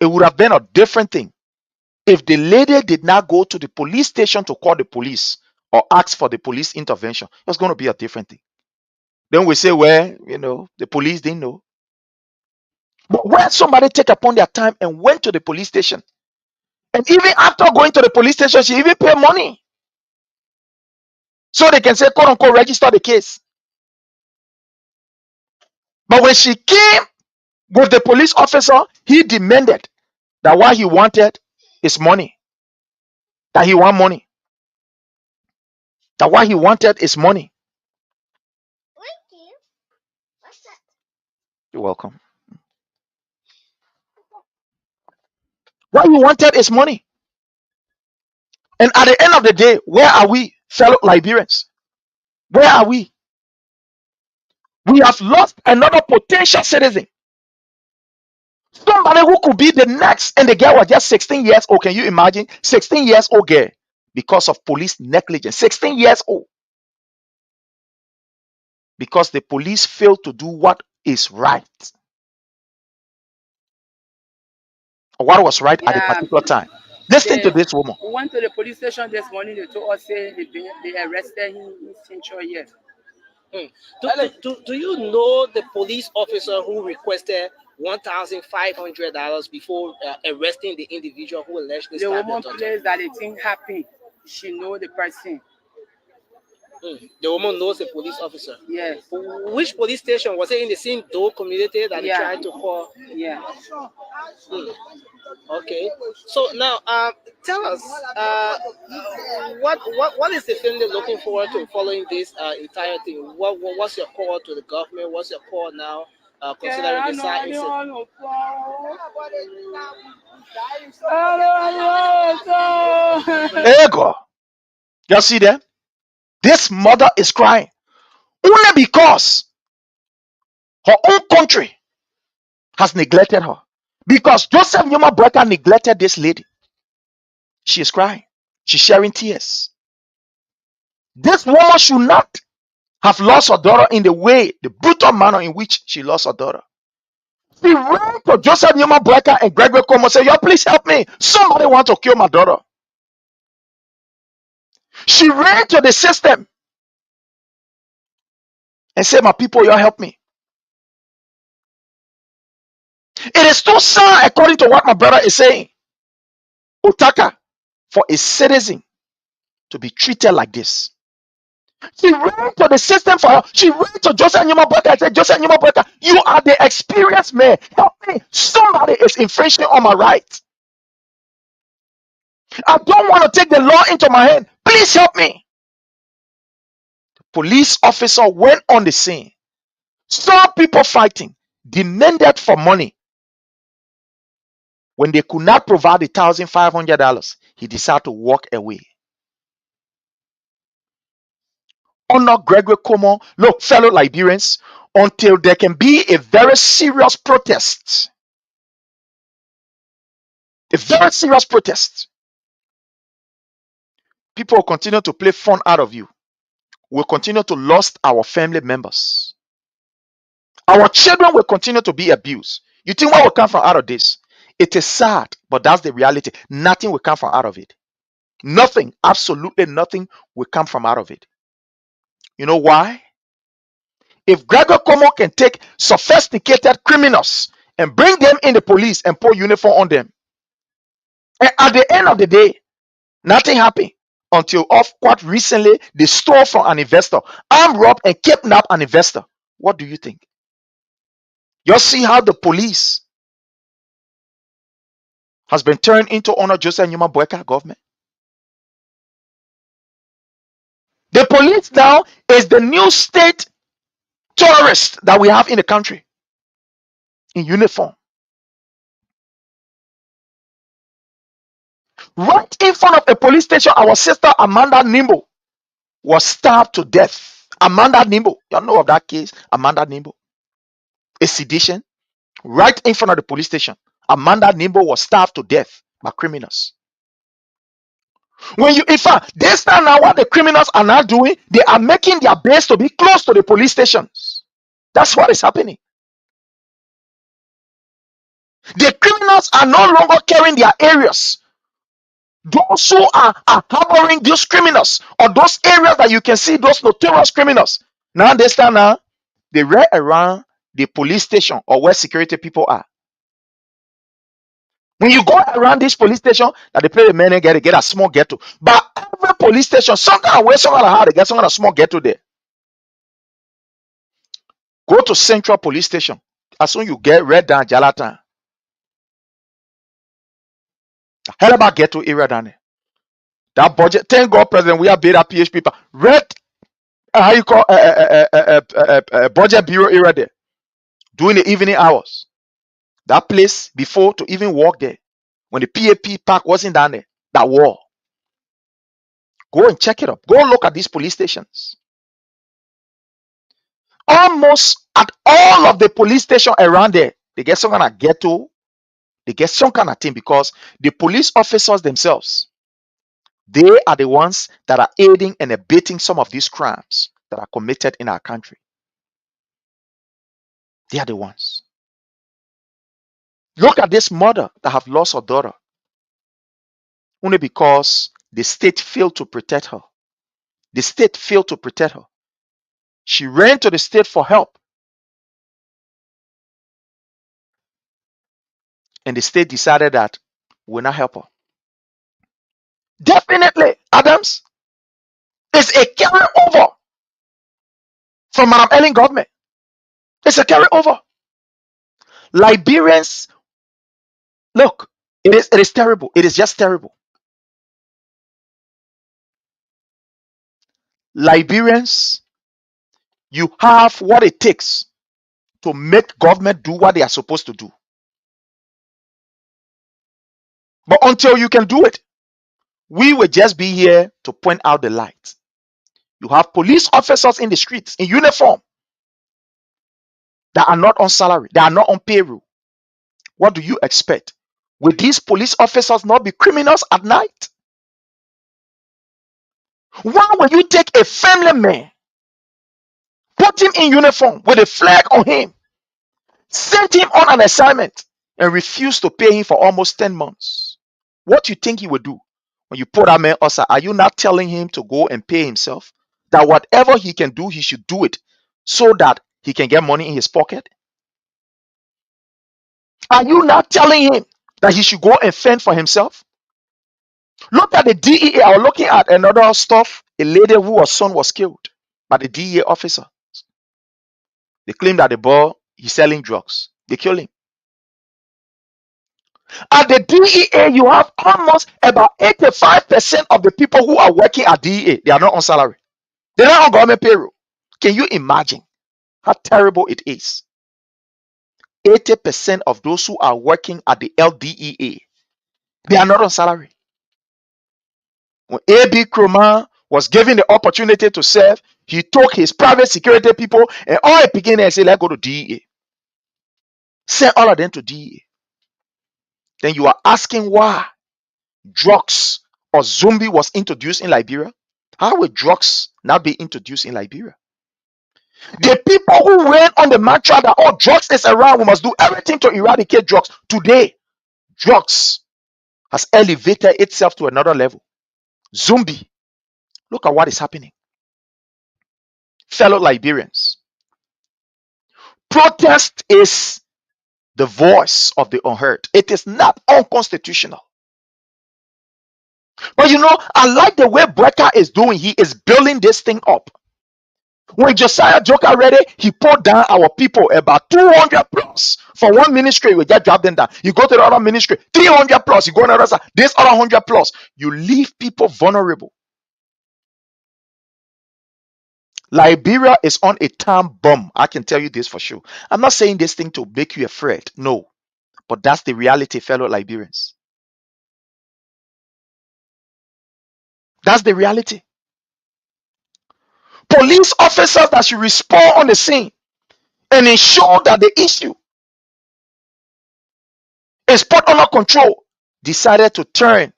It would have been a different thing if the lady did not go to the police station to call the police or ask for the police intervention. It was going to be a different thing. Then we say, well, the police didn't know. But when somebody take upon their time and went to the police station, and even after going to the police station, she even paid money so they can say, quote unquote, register the case. But when she came with the police officer, he demanded that what he wanted is money. That he want money. That what he wanted is money. You're welcome. What he wanted is money. And at the end of the day, where are we, fellow Liberians? Where are we? We have lost another potential citizen. Somebody who could be the next, and the girl was just 16 years old. Can you imagine? 16 years old girl because of police negligence. 16 years old. Because the police failed to do what is right. Or what was right at a Yeah, particular time. Listen to this woman. we went to the police station this morning. They told us say they arrested him in Central here. Do you know the police officer who requested $1,500 before arresting the individual who allegedly The stabbed woman their daughter? plays that the thing happened. She know the person. The woman knows a police officer. Yes. Which police station? Was it in the same Dole community that they Yeah. tried to call? Yeah. Okay. So now, tell us, what is the family looking forward to following this entire thing? What's your call to the government? What's your call now, considering the side incident? Ego. You see there? This mother is crying only because her own country has neglected her. Because Joseph Nyoma Brecker neglected this lady. She is crying. She's sharing tears. This woman should not have lost her daughter in the way, the brutal manner in which she lost her daughter. She ran to Joseph Nyoma Brecker and Gregory Como and said, "Yo, please help me. Somebody want to kill my daughter." She ran to the system and said, "My people, y'all help me." It is too sad, according to what my brother is saying, Otaka, for a citizen to be treated like this. She ran to the system for help. She ran to Joseph Nyuma Brecker and said, "Joseph Nyuma Brecker, you are the experienced man. Help me. Somebody is infringing on my rights. I don't want to take the law into my hand. Please help me." The police officer went on the scene, saw people fighting, demanded for money. When they could not provide $1,500, he decided to walk away. Honor Gregory Como. Look, fellow Liberians, until there can be a very serious protest, people will continue to play fun out of you. We'll continue to lose our family members. Our children will continue to be abused. You think what will come from out of this? It is sad, but that's the reality. Nothing will come from out of it. Nothing, absolutely nothing will come from out of it. You know why? If Gregor Como can take sophisticated criminals and bring them in the police and put uniform on them, and at the end of the day, nothing happened until of quite recently they stole from an investor, armed, robbed, and kidnapped an investor. What do you think? You see how the police has been turned into Honor Joseph Nyuma Brecker government? The police now is the new state terrorist that we have in the country in uniform. Right in front of a police station, our sister Amanda Nimbo was stabbed to death. Amanda Nimbo, you know of that case? Amanda Nimbo, a sedition, right in front of the police station. Amanda Nimbo was stabbed to death by criminals. When you, in fact, this time now, what the criminals are now doing, they are making their base to be close to the police stations. That's what is happening. The criminals are no longer carrying their areas. Those who are harboring those criminals or those areas that you can see those notorious criminals, now this time now, they ride around the police station or where security people are. When you go around this police station, that they play the men and get a small ghetto. But every police station, some kind of way, some kind of how they get some kind of small ghetto there. Go to Central Police Station. As soon you get Red down Jalatan, hell about ghetto area down there. That budget, thank God, President, we have paid that PH people. Red, how you call budget bureau area there during the evening hours. That place before to even walk there, when the PAP park wasn't down there, that wall. Go and check it up. Go look at these police stations. Almost at all of the police station around there, they get some kind of ghetto, they get some kind of thing because the police officers themselves, they are the ones that are aiding and abetting some of these crimes that are committed in our country. They are the ones. Look at this mother that have lost her daughter only because the state failed to protect her. The state failed to protect her. She ran to the state for help, and the state decided that we'll not help her. Definitely, Adams, It's a carryover from Madam Ellen government. It's a carryover. Liberians, look, it is terrible. It is just terrible. Liberians, you have what it takes to make government do what they are supposed to do. But until you can do it, we will just be here to point out the light. You have police officers in the streets in uniform that are not on salary, they are not on payroll. What do you expect? Will these police officers not be criminals at night? Why will you take a family man, put him in uniform with a flag on him, send him on an assignment, and refuse to pay him for almost 10 months? What do you think he will do when you put that man outside? Are you not telling him to go and pay himself? That whatever he can do, he should do it so that he can get money in his pocket? Are you not telling him that he should go and fend for himself? Look at the DEA. I was looking at another stuff. A lady whose son was killed by the DEA officer. They claim that the boy he's selling drugs. They kill him. At the DEA, you have almost about 85% of the people who are working at DEA. They are not on salary. They're not on government payroll. Can you imagine how terrible it is? 80% of those who are working at the LDEA, they are not on salary. When A.B. Kroma was given the opportunity to serve, he took his private security people and all he began and said, let's go to DEA. Send all of them to DEA. Then you are asking why drugs or zombie was introduced in Liberia. How will drugs now be introduced in Liberia? The people who went on the mantra that all drugs is around, we must do everything to eradicate drugs. Today, drugs has elevated itself to another level. Zombie. Look at what is happening. Fellow Liberians, protest is the voice of the unheard. It is not unconstitutional. But you know, I like the way Brecker is doing. He is building this thing up. When Josiah Joker ready, he put down our people about 200 plus. For one ministry, we just drop them down. You go to the other ministry, 300 plus. You go to another side, this other 100 plus. You leave people vulnerable. Liberia is on a time bomb. I can tell you this for sure. I'm not saying this thing to make you afraid. No. But that's the reality, fellow Liberians. That's the reality. Police officers that should respond on the scene and ensure that the issue is put under control decided to turn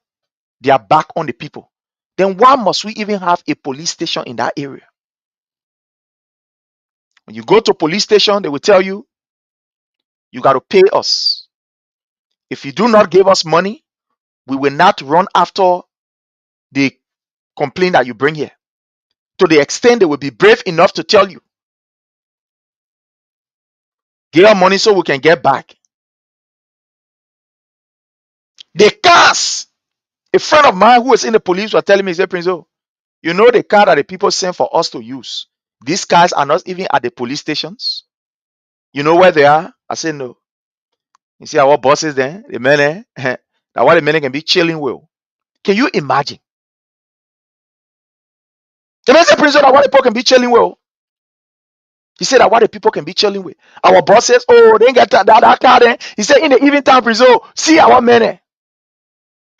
their back on the people. Then why must we even have a police station in that area? When you go to police station, they will tell you, you got to pay us. If you do not give us money, we will not run after the complaint that you bring here. To the extent they will be brave enough to tell you, give us money so we can get back. The cars, a friend of mine who was in the police was telling me, he said, Prince, oh, you know the car that the people send for us to use. These cars are not even at the police stations. You know where they are? I said, no. You see our bosses then, the men, that what the men can be chilling with. Can you imagine? The man said, Prince, that what the people can be chilling with. He said that what the people can be chilling with. Our bosses, oh, they ain't get that car then. He said, in the evening time, Prince, oh, see our men.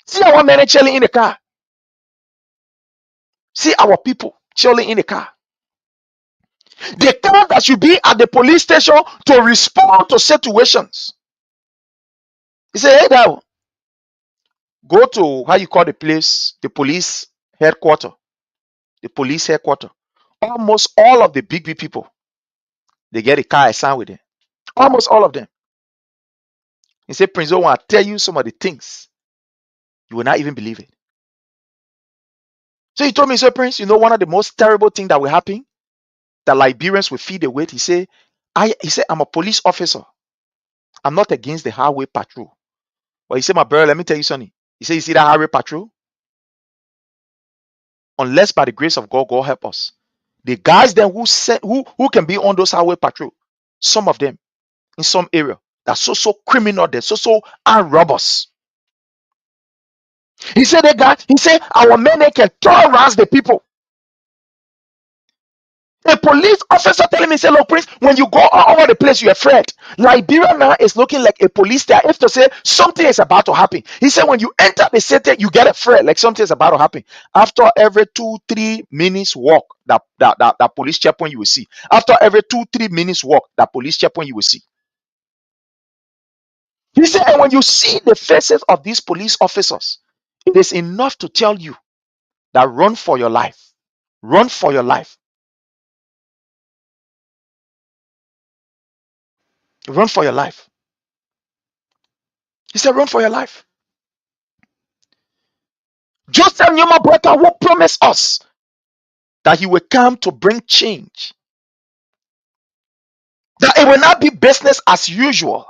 See our men chilling in the car. See our people chilling in the car. The car that should be at the police station to respond to situations. He said, hey, now, go to how you call the place, the police headquarters. The police headquarters. Almost all of the big people, they get a car assigned with them. Almost all of them. He said, Prince, I want to tell you some of the things. You will not even believe it. So he told me, he said, Prince, you know one of the most terrible things that will happen? That Liberians will feed the weight. He said, I'm a police officer. I'm not against the highway patrol. But he said, my brother, let me tell you something. He said, you see that highway patrol? unless by the grace of God, God help us. The guys then who can be on those highway patrol, some of them in some area, that's so criminal, they're so armed robbers. He said our men they can terrorize the people. A police officer telling me, say, look, Prince, when you go all over the place, you're afraid. Liberia now is looking like a police state. If to say something is about to happen, he said, when you enter the city, you get afraid, like something is about to happen. After every 2-3 minutes walk, that police checkpoint you will see. After every 2-3 minutes walk, that police checkpoint you will see. He said, and when you see the faces of these police officers, it is enough to tell you that run for your life. Run for your life. Run for your life. He said, run for your life. Joseph Nyoma Breka will promise us that he will come to bring change. That it will not be business as usual.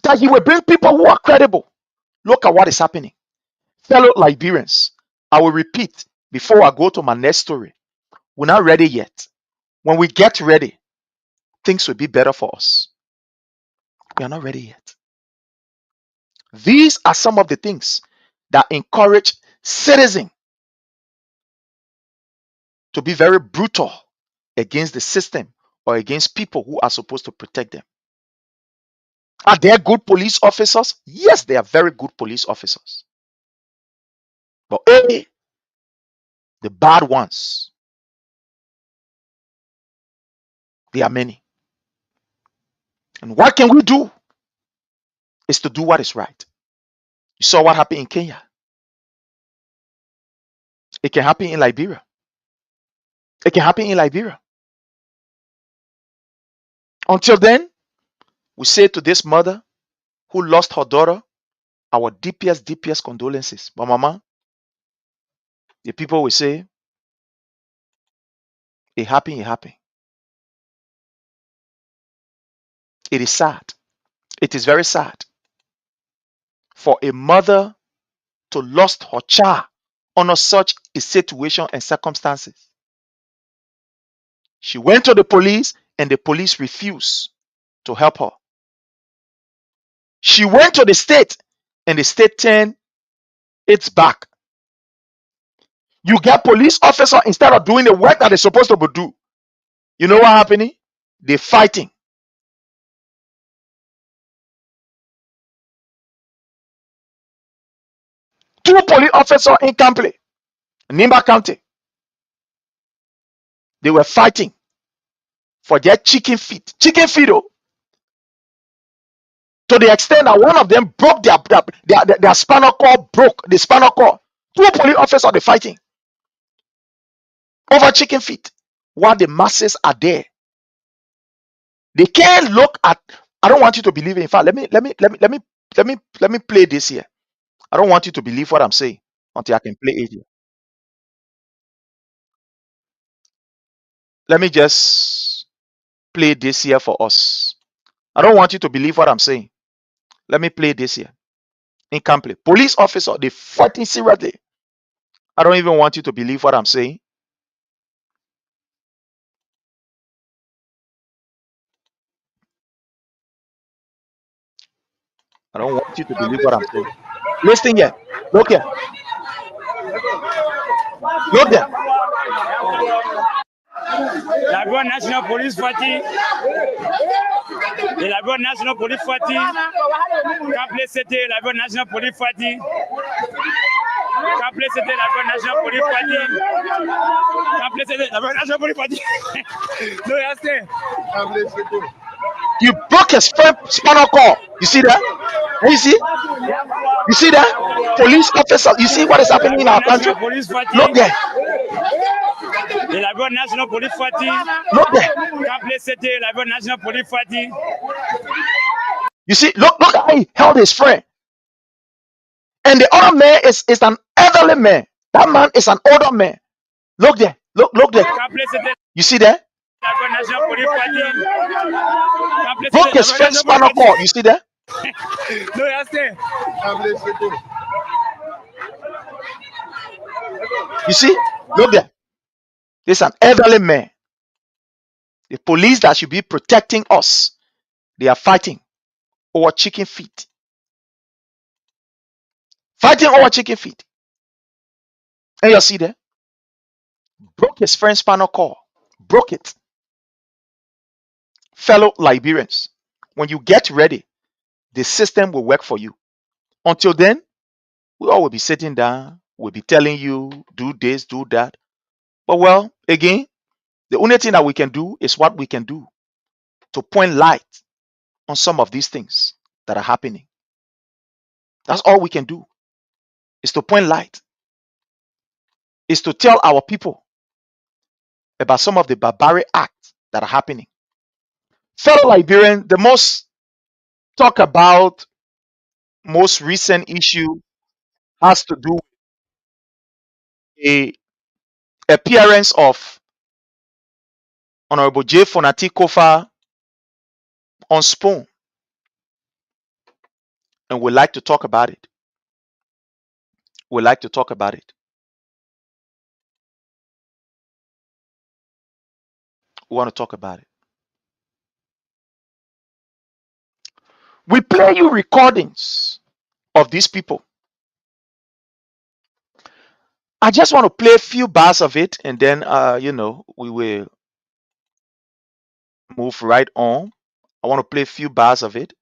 That he will bring people who are credible. Look at what is happening. Fellow Liberians, I will repeat before I go to my next story. We're not ready yet. When we get ready, things will be better for us. We are not ready yet. These are some of the things that encourage citizens to be very brutal against the system or against people who are supposed to protect them. Are there good police officers? Yes, they are very good police officers. But the bad ones, they are many. And what can we do? Is to do what is right. You saw what happened in Kenya. It can happen in Liberia. It can happen in Liberia. Until then, we say to this mother who lost her daughter, our deepest condolences. But mama, the people will say, it happened, it happened. It is sad. It is very sad for a mother to lost her child under such a situation and circumstances. She went to the police and the police refused to help her. She went to the state and the state turned its back. You get police officer instead of doing the work that they're supposed to do. You know what happening? They're fighting. Two police officers in Kample, Nimba County, they were fighting for their chicken feet. Chicken feet, oh, to the extent that one of them broke their spinal cord, broke the spinal cord. Two police officers are fighting over chicken feet while the masses are there. They can't look at. I don't want you to believe it. In fact, let me play this here. I don't want you to believe what I'm saying until I can play it here. Let me just play this here for us. I don't want you to believe what I'm saying. Let me play this here. In Campley, police officer, they fighting seriously. I don't even want you to believe what I'm saying. I don't want you to believe what I'm saying. Listen here. Look here. Look there. La Lagos National Police Party, la Lagos National Police Party, Campley c'était la Lagos National Police Party, Campley c'était la Lagos National Police Party, Campley c'était la Lagos National Police Party. No, yes, you broke his spinal cord. You see that? You see? You see that? Police officer. You see what is happening in our country? Look there. The Lagos National Police Party. Look there. Campley c'était la Lagos National Police Party. You see? Look how he held his friend. And the other man is an elderly man. That man is an older man. Look there. Look there. You see that? Broke his friend's spinal cord. You see that? No, yes, You see, look there. There's an elderly man. The police that should be protecting us, they are fighting over chicken feet. Fighting over chicken feet. And you see there, broke his friend's spinal cord. Broke it. Fellow Liberians, when you get ready, the system will work for you. Until then, we all will be sitting down. We'll be telling you, do this, do that. But well, again, the only thing that we can do is what we can do to point light on some of these things that are happening. That's all we can do, is to point light, is to tell our people about some of the barbaric acts that are happening. Fellow Liberian, the most talk about most recent issue has to do with the appearance of Honorable J. Fonati Kofa on Spoon, and we'd like to talk about it. We'd like to talk about it. We want to talk about it. We play you recordings of these people. I just want to play a few bars of it, and then we will move right on. I want to play a few bars of it.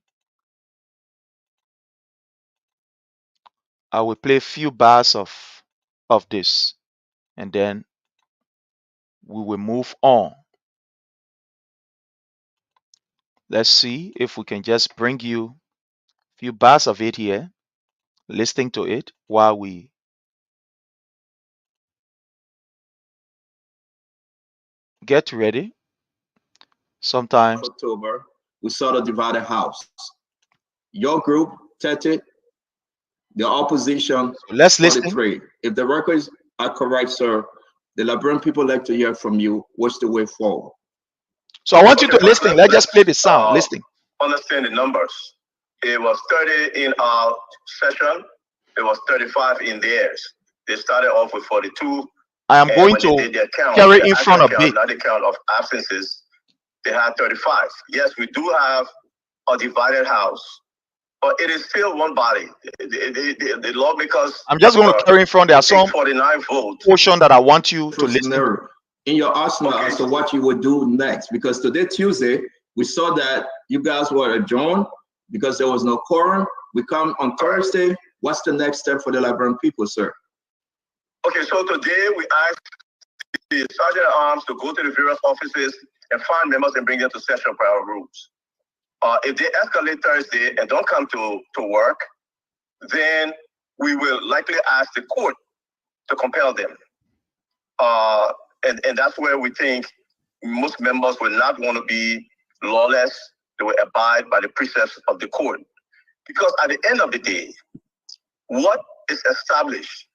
I will play a few bars of this, and then we will move on. Let's see if we can just bring you a few bars of it here, listening to it while we get ready. Sometimes October, we saw the divided house. Your group 30, the opposition let's listen. 43. If the records are correct, sir, the Liberian people like to hear from you. What's the way forward? So I want you to listen. Let's just play the sound. Listen. Understand the numbers. It was 30 in our session. It was 35 in theirs. They started off with 42. I am going to carry in front of it. Not the count of absences. They had 35. Yes, we do have a divided house, but it is still one body. The lawmakers. I'm just going to carry in front. There are some 49 votes. portion that I want you to listen. In your arsenal as to what you would do next, because today, Tuesday, we saw that you guys were adjourned because there was no quorum. We come on Thursday. What's the next step for the Liberian people, sir? Okay, so today we asked the Sergeant at Arms to go to the various offices and find members and bring them to session per our rules. If they escalate Thursday and don't come to work, then we will likely ask the court to compel them. And that's where we think most members will not want to be lawless. They will abide by the precepts of the court. Because at the end of the day, what is established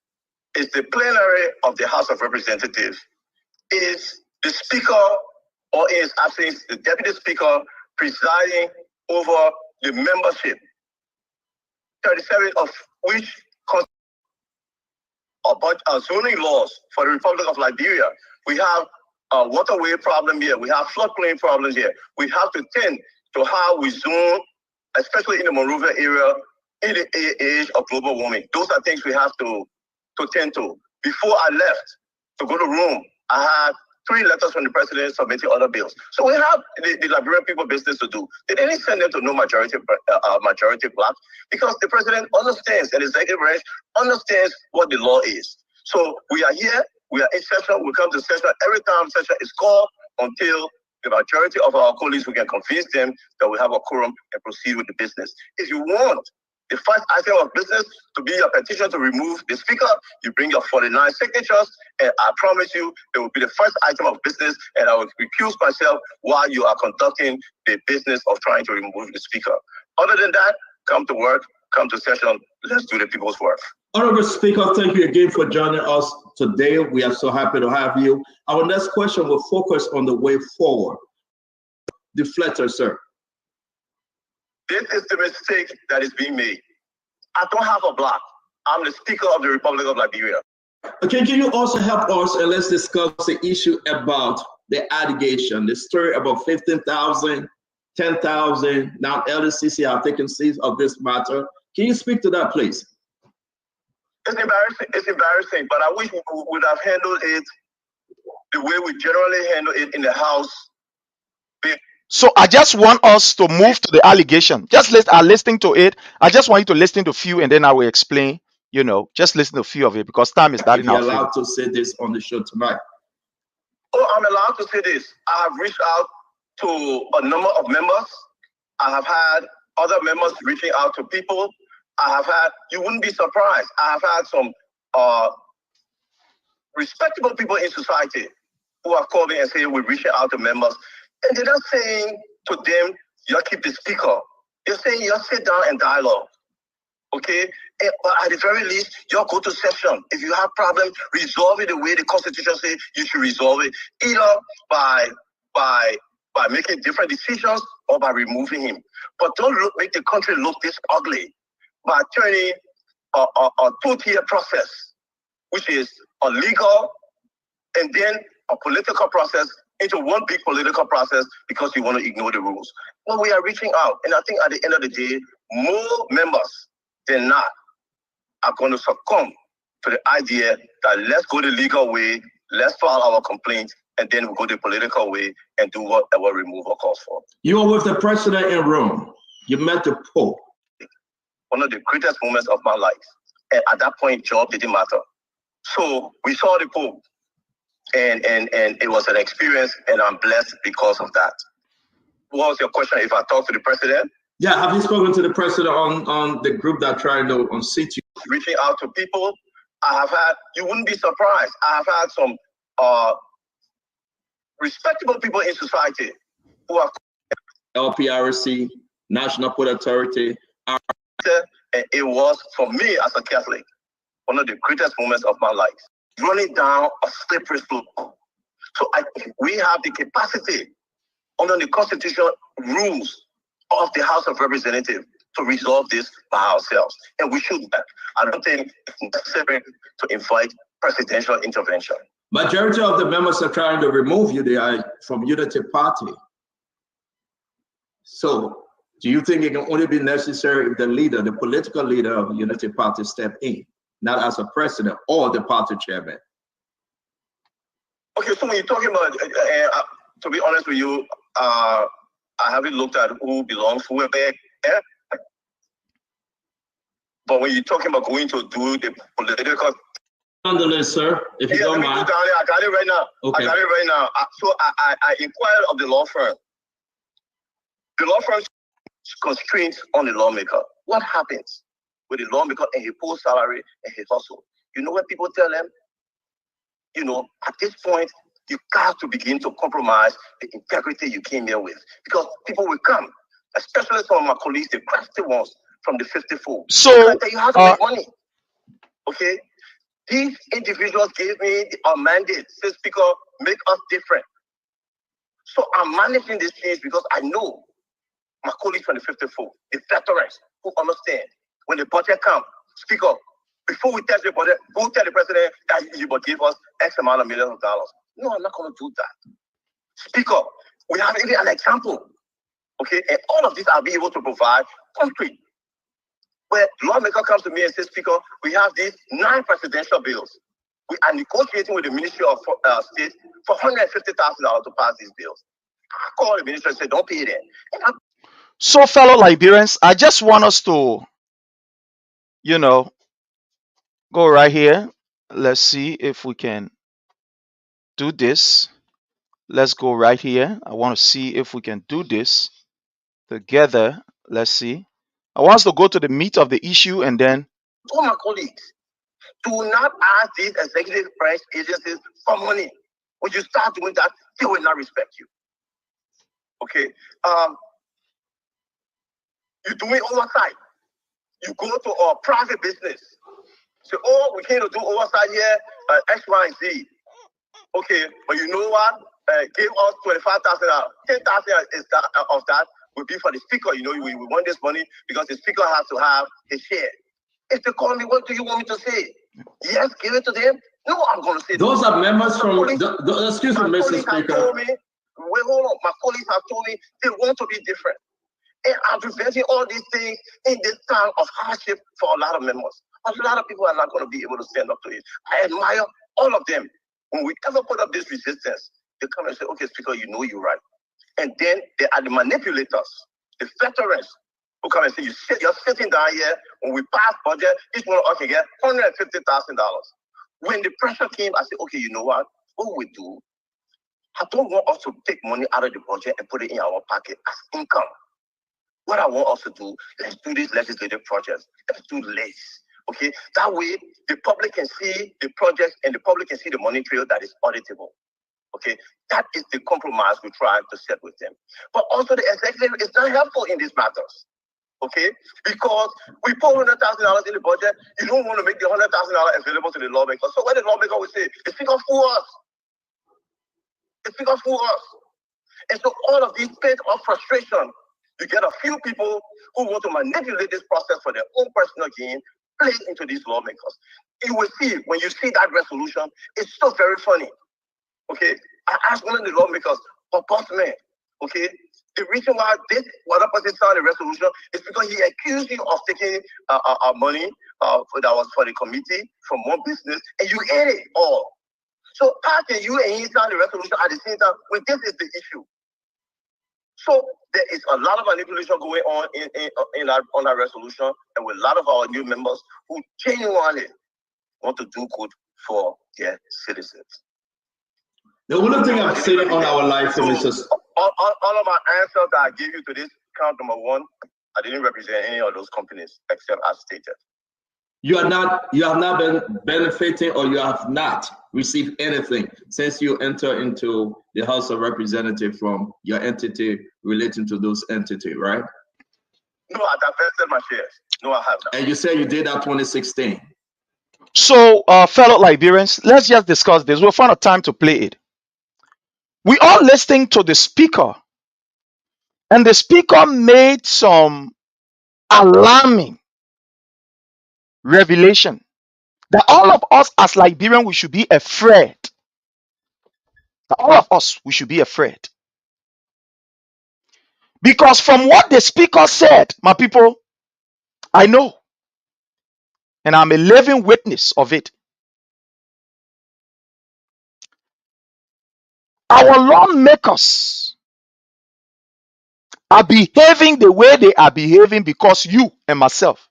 is the plenary of the House of Representatives is the Speaker, or in his absence, the Deputy Speaker presiding over the membership, 37 of which about zoning laws for the Republic of Liberia. We have a waterway problem here. We have floodplain problems here. We have to tend to how we zone, especially in the Monrovia area, in the age of global warming. Those are things we have to tend to. Before I left to go to Rome, I had 3 letters from the president submitting other bills. So we have the Liberian people business to do. They didn't send them to no majority block, because the president understands, and the executive branch understands what the law is. So we are here, we are in session, we come to session every time session is called until the majority of our colleagues, we can convince them that we have a quorum and proceed with the business. If you want the first item of business to be a petition to remove the speaker, you bring your 49 signatures, and I promise you it will be the first item of business, and I will recuse myself while you are conducting the business of trying to remove the speaker. Other than that, come to work, come to session, let's do the people's work. Honorable Speaker, thank you again for joining us today. We are so happy to have you. Our next question will focus on the way forward. Deflector, sir. This is the mistake that is being made. I don't have a block. I'm the Speaker of the Republic of Liberia. Okay, can you also help us and let's discuss the issue about the allegation, the story about 15,000, 10,000. Now LCC have taken seats of this matter. Can you speak to that, please? It's embarrassing. It's embarrassing, but I wish we would have handled it the way we generally handle it in the House. So I just want us to move to the allegation. Just listening to it. I just want you to listen to a few, and then I will explain. You know, just listen to a few of it because time is not If in you're our favor. allowed to say this on the show tonight. Oh, I'm allowed to say this. I have reached out to a number of members. I have had other members reaching out to people. I have had, you wouldn't be surprised, I have had some respectable people in society who have called me and say we're reaching out to members. And they're not saying to them, you keep the speaker. They're saying you sit down and dialogue. Okay? But at the very least, you go to session. If you have problems, resolve it the way the Constitution says you should resolve it, either by making different decisions or by removing him. But don't make the country look this ugly by turning a two-tier process, which is a legal and then a political process, into one big political process because you want to ignore the rules. Well, we are reaching out, and I think at the end of the day, more members than not are going to succumb to the idea that let's go the legal way, let's file our complaint, and then we'll go the political way and do whatever removal calls for. You were with the president in Rome. You met the Pope. One of the greatest moments of my life. And at that point, job didn't matter. So we saw the Pope, and it was an experience, and I'm blessed because of that. What was your question? If I talk to the president? Yeah, have you spoken to the president on the group that tried to unseat you? Reaching out to people, I have had, you wouldn't be surprised, I have had some respectable people in society who have LPRC, National Port Authority. And it was, for me as a Catholic, one of the greatest moments of my life. Running down a slippery slope. So we have the capacity under the constitutional rules of the House of Representatives to resolve this by ourselves. And we should do that. I don't think it's necessary to invite presidential intervention. Majority of the members are trying to remove you. They are from Unity Party. So do you think it can only be necessary if the leader, the political leader of the Unity Party step in, not as a president or the party chairman? Okay, so when you're talking about, to be honest with you, I haven't looked at who belongs who where. But when you're talking about going to do the political, on the list, sir, if you don't mind. I got it right now. Okay. I got it right now. So I inquired of the law firm. The law firm's constraints on the lawmaker. What happens with the lawmaker and his post salary and his hustle? You know what people tell them? You know, at this point, you got to begin to compromise the integrity you came here with. Because people will come, especially some of my colleagues, the crafty ones from the 54. So, you have to make money. Okay? These individuals gave me a mandate, say, Speaker, make us different. So I'm managing this change because I know my colleagues from the 54, the veterans who understand when the budget comes, Speaker, before we test the budget, go tell the president that you will give us X amount of millions of dollars. No, I'm not going to do that. Speaker, we have even an example. Okay, and all of this I'll be able to provide concrete. Where lawmaker comes to me and says, Speaker, we have these 9 presidential bills. We are negotiating with the Ministry of State for $150,000 to pass these bills. I call the minister and say, don't pay it in. So, fellow Liberians, I just want us to, you know, go right here. Let's see if we can do this. Let's go right here. I want to see if we can do this together. Let's see. I want us to go to the meat of the issue and then. To my colleagues, do not ask these executive branch agencies for money. When you start doing that, they will not respect you. Okay? You're doing oversight. You go to a private business. Say, oh, we came to do oversight here, X, Y, and Z. Okay, but you know what? Give us $25,000. $10,000 is that, of that will be for the speaker. You know, we want this money because the speaker has to have his share. If they call me, what do you want me to say? Yes, give it to them. No, I'm going to say Those are members from, excuse me, my Mr. colleagues have Speaker. told me, wait, hold on. My colleagues have told me they want to be different. And I'm preventing all these things in this time of hardship for a lot of members. A lot of people are not going to be able to stand up to it. I admire all of them. When we ever put up this resistance, they come and say, okay, Speaker, you know you're right. And then they are the manipulators, the veterans who come and say, you're sitting down here, when we pass budget, each one of us can get $150,000. When the pressure came, I said, okay, you know what we do? I don't want us to take money out of the budget and put it in our pocket as income. What I want us to do, let's do these legislative projects. Let's do less. Okay? That way, the public can see the projects and the public can see the money trail that is auditable. Okay? That is the compromise we try to set with them. But also the executive is not helpful in these matters. Okay? Because we put $100,000 in the budget, you don't want to make the $100,000 available to the lawmakers. So what the lawmaker will say, the speaker fool us. The speaker fool us. And so all of these pit of frustration, you get a few people who want to manipulate this process for their own personal gain, play into these lawmakers. You will see, when you see that resolution, it's so very funny. Okay? I asked one of the lawmakers, but boss man, okay, the reason why this one person signed the resolution is because he accused you of taking money that was for the committee from one business, and you ate it all. So how can you and he sign the resolution at the same time when this is the issue? So there is a lot of manipulation going on on that resolution, and with a lot of our new members who genuinely want to do good for their citizens. The only thing I'm saying on our life, so Mr. All of my answers that I gave you to this count number one, I didn't represent any of those companies except as stated. You have not been benefiting, or you have not received anything since you enter into the House of Representatives from your entity relating to those entities, right? No, I divested my shares. No, I have not. And you said you did that 2016. So, fellow Liberians, let's just discuss this. We'll find a time to play it. We are listening to the speaker, and the speaker made some alarming revelation that all of us as Liberians, we should be afraid. That all of us, we should be afraid. Because from what the speaker said, my people, I know, and I'm a living witness of it. Our lawmakers are behaving the way they are behaving because you and myself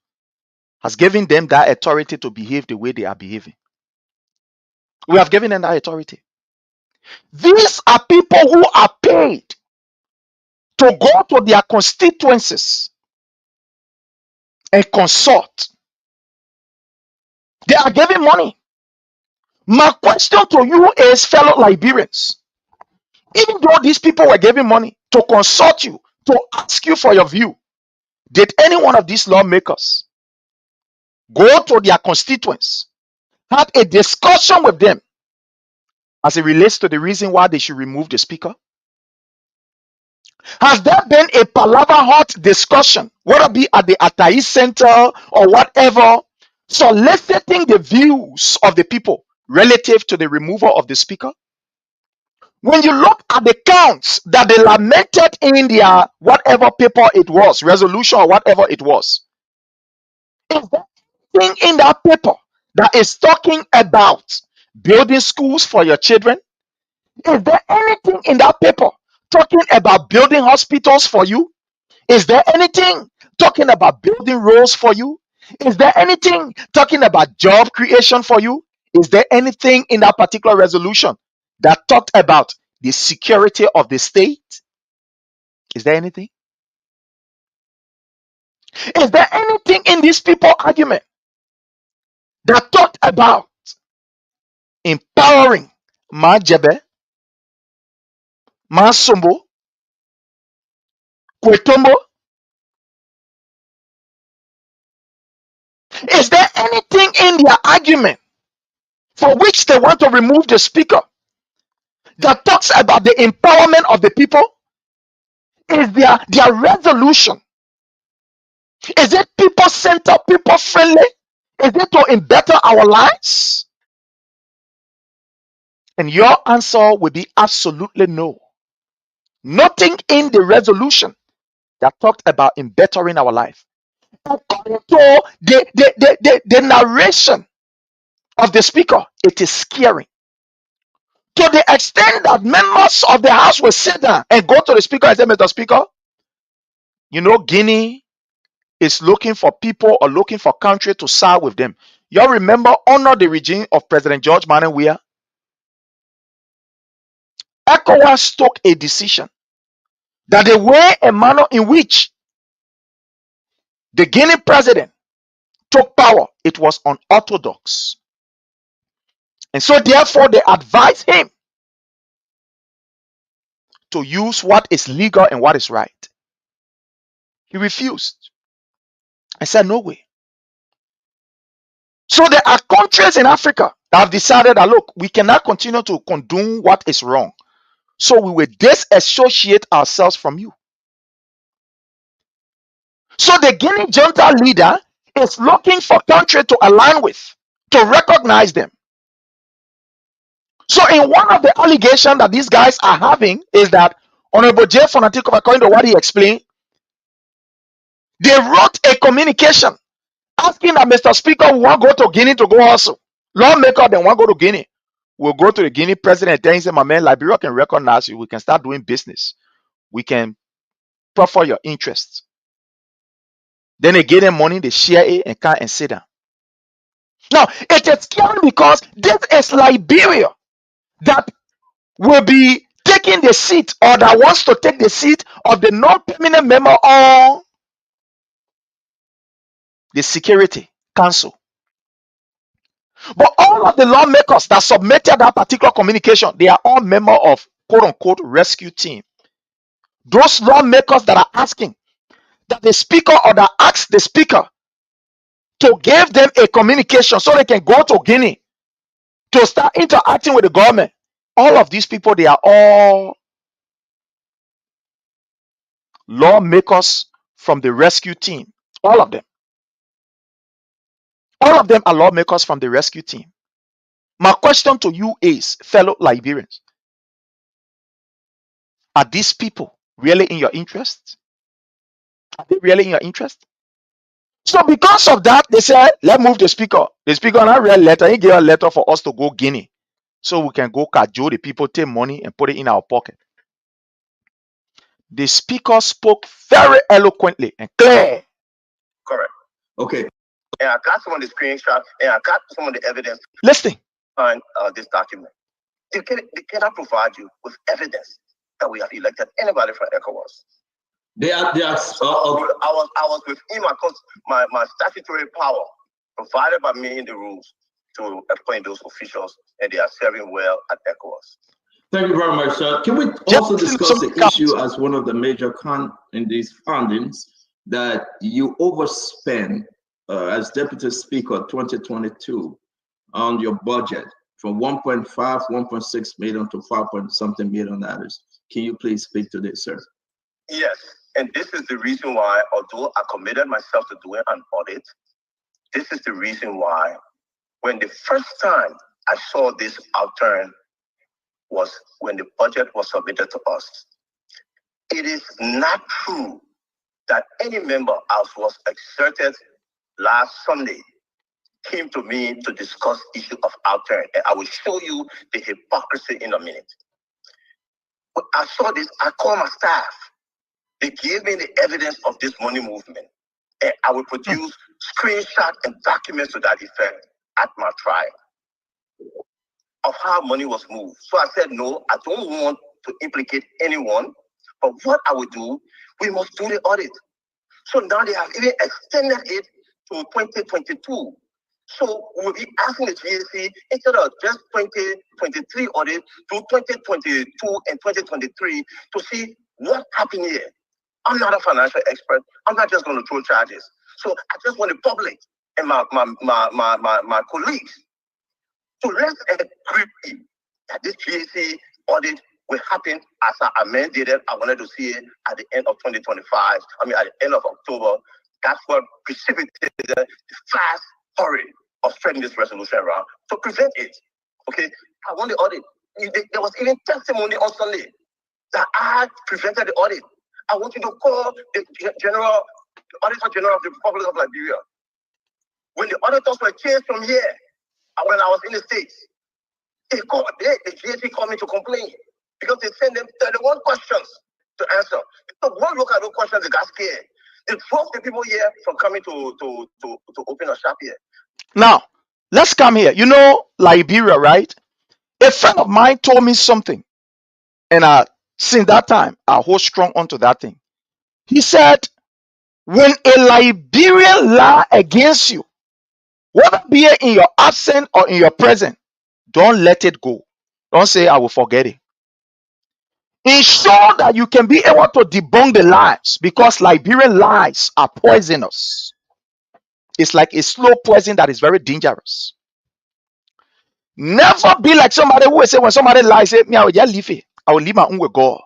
has given them that authority to behave the way they are behaving. We have given them that authority. These are people who are paid to go to their constituencies and consult. They are giving money. My question to you is, fellow Liberians, even though these people were giving money to consult you, to ask you for your view, did any one of these lawmakers go to their constituents, had a discussion with them as it relates to the reason why they should remove the speaker? Has there been a palaver hot discussion, whether it be at the Atai Center or whatever, soliciting the views of the people relative to the removal of the speaker? When you look at the counts that they lamented in their whatever paper it was, resolution or whatever it was, is there anything in that paper that is talking about building schools for your children? Is there anything in that paper talking about building hospitals for you? Is there anything talking about building roads for you? Is there anything talking about job creation for you? Is there anything in that particular resolution that talked about the security of the state? Is there anything? Is there anything in this people argument that talked about empowering Majebe, Masumbo, Kwetombo? Is there anything in their argument for which they want to remove the speaker that talks about the empowerment of the people? Is their resolution? Is it people centered, people friendly? Is it to better our lives? And your answer will be absolutely no. Nothing in the resolution that talked about in bettering our life. According to the narration of the speaker, it is scary. To the extent that members of the house will sit down and go to the speaker and say, Mr. Speaker, you know, Guinea is looking for people or looking for country to side with them. Y'all remember under the regime of President George Manuel Weah, ECOWAS took a decision that the way and manner in which the Guinea president took power, it was unorthodox. And so therefore they advised him to use what is legal and what is right. He refused. I said, no way. So there are countries in Africa that have decided that, look, we cannot continue to condone what is wrong. So we will disassociate ourselves from you. So the Guinea junta leader is looking for country to align with, to recognize them. So in one of the allegations that these guys are having is that Honorable J. Fonatikov, according to what he explained, they wrote a communication asking that Mr. Speaker, we want to go to Guinea to go also. Lawmaker, they want to go to Guinea. We'll go to the Guinea president and tell him, my man, Liberia can recognize you. We can start doing business. We can proffer your interests. Then they give them money, they share it and come and sit down. Now, it is scary because this is Liberia that will be taking the seat or that wants to take the seat of the non-permanent member on the Security Council. But all of the lawmakers that submitted that particular communication, they are all members of quote-unquote rescue team. Those lawmakers that are asking that the speaker or that ask the speaker to give them a communication so they can go to Guinea to start interacting with the government. All of these people, they are all lawmakers from the rescue team. All of them. All of them are lawmakers from the rescue team. My question to you is, fellow Liberians, are these people really in your interest? Are they really in your interest? So because of that, they said, let's move the speaker. The speaker not read a letter. He gave a letter for us to go Guinea. So we can go cajole the people, take money and put it in our pocket. The speaker spoke very eloquently and clear. Correct. Okay. And I got some of the screenshots and I got some of the evidence Listen. on this document. They cannot provide you with evidence that we have elected anybody from ECOWAS. I was within my statutory power provided by me in the rules to appoint those officials, and they are serving well at ECOWAS. Thank you very much, sir. Can we also discuss the issue as one of the major in these fundings that you overspend as Deputy Speaker 2022 on your budget from 1.5, 1.6 million to 5 point something million dollars? Can you please speak to this, sir? Yes, and this is the reason why, although I committed myself to doing an audit, this is the reason why when the first time I saw this outturn was when the budget was submitted to us. It is not true that any member, as was exerted last Sunday, came to me to discuss issue of outturn. And I will show you the hypocrisy in a minute. When I saw this, I called my staff. They gave me the evidence of this money movement. And I will produce screenshots and documents to that effect at my trial of how money was moved. So I said, no, I don't want to implicate anyone, but what I will do, we must do the audit. So now they have even extended it to 2022. So we'll be asking the GAC, instead of just 2023 audit, to 2022 and 2023 to see what happened here. I'm not a financial expert. I'm not just going to throw charges. So I just want the public and my colleagues to let's agree that this GAC audit will happen as I mandated. I wanted to see it at the end of 2025. I mean, at the end of October. That's what precipitated the fast hurry of spreading this resolution around to prevent it. Okay, I want the audit. There was even testimony on Sunday that I prevented the audit. I want you to call the Auditor General of the Republic of Liberia. When the auditors were changed from here, when I was in the States, the GSP called me to complain because they sent them 31 questions to answer. So one look at those questions, they got scared. They drove the people here from coming to open a shop here. Now, let's come here. You know Liberia, right? A friend of mine told me something, and since that time, I hold strong onto that thing. He said, when a Liberian lie against you, whether be it in your absence or in your present, don't let it go. Don't say, I will forget it. Ensure that you can be able to debunk the lies, because Liberian lies are poisonous. It's like a slow poison that is very dangerous. Never be like somebody who will say, when somebody lies, say, me, I will just leave it. I will leave my own with God.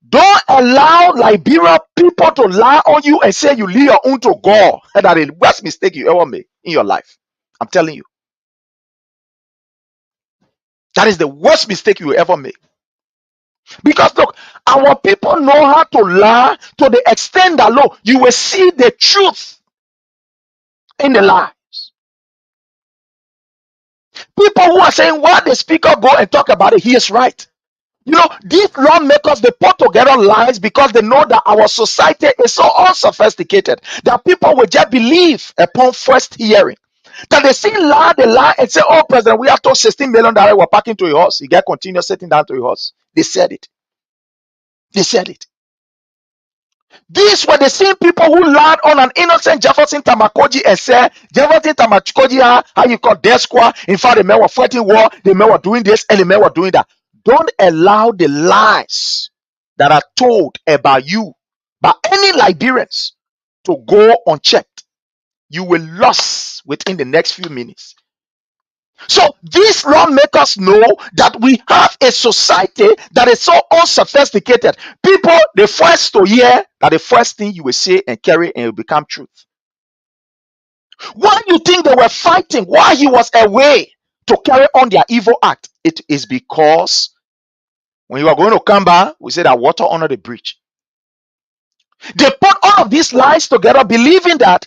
Don't allow Liberian people to lie on you and say you leave your own to God. And that is the worst mistake you ever made in your life. I'm telling you. That is the worst mistake you will ever make. Because look, our people know how to lie to the extent that, look, you will see the truth in the lies. People who are saying, why the speaker go and talk about it, he is right. You know, these lawmakers, they put together lies because they know that our society is so unsophisticated that people will just believe upon first hearing. That they see lie, they lie and say, oh, President, we have to $16 million we're packing to your horse. You get continue sitting down to your horse. They said it. They said it. These were the same people who lied on an innocent Jefferson Tamakoji and said, Jefferson Tamakoji, how you call death squad. In fact, the men were fighting war, the men were doing this, and the men were doing that. Don't allow the lies that are told about you by any Liberians to go unchecked. You will lose within the next few minutes. So these lawmakers know that we have a society that is so unsophisticated. People, the first to hear that the first thing you will say and carry and it will become truth. Why you think they were fighting while he was away to carry on their evil act? It is because when you are going to come back, we say that water under the bridge. They put all of these lies together, believing that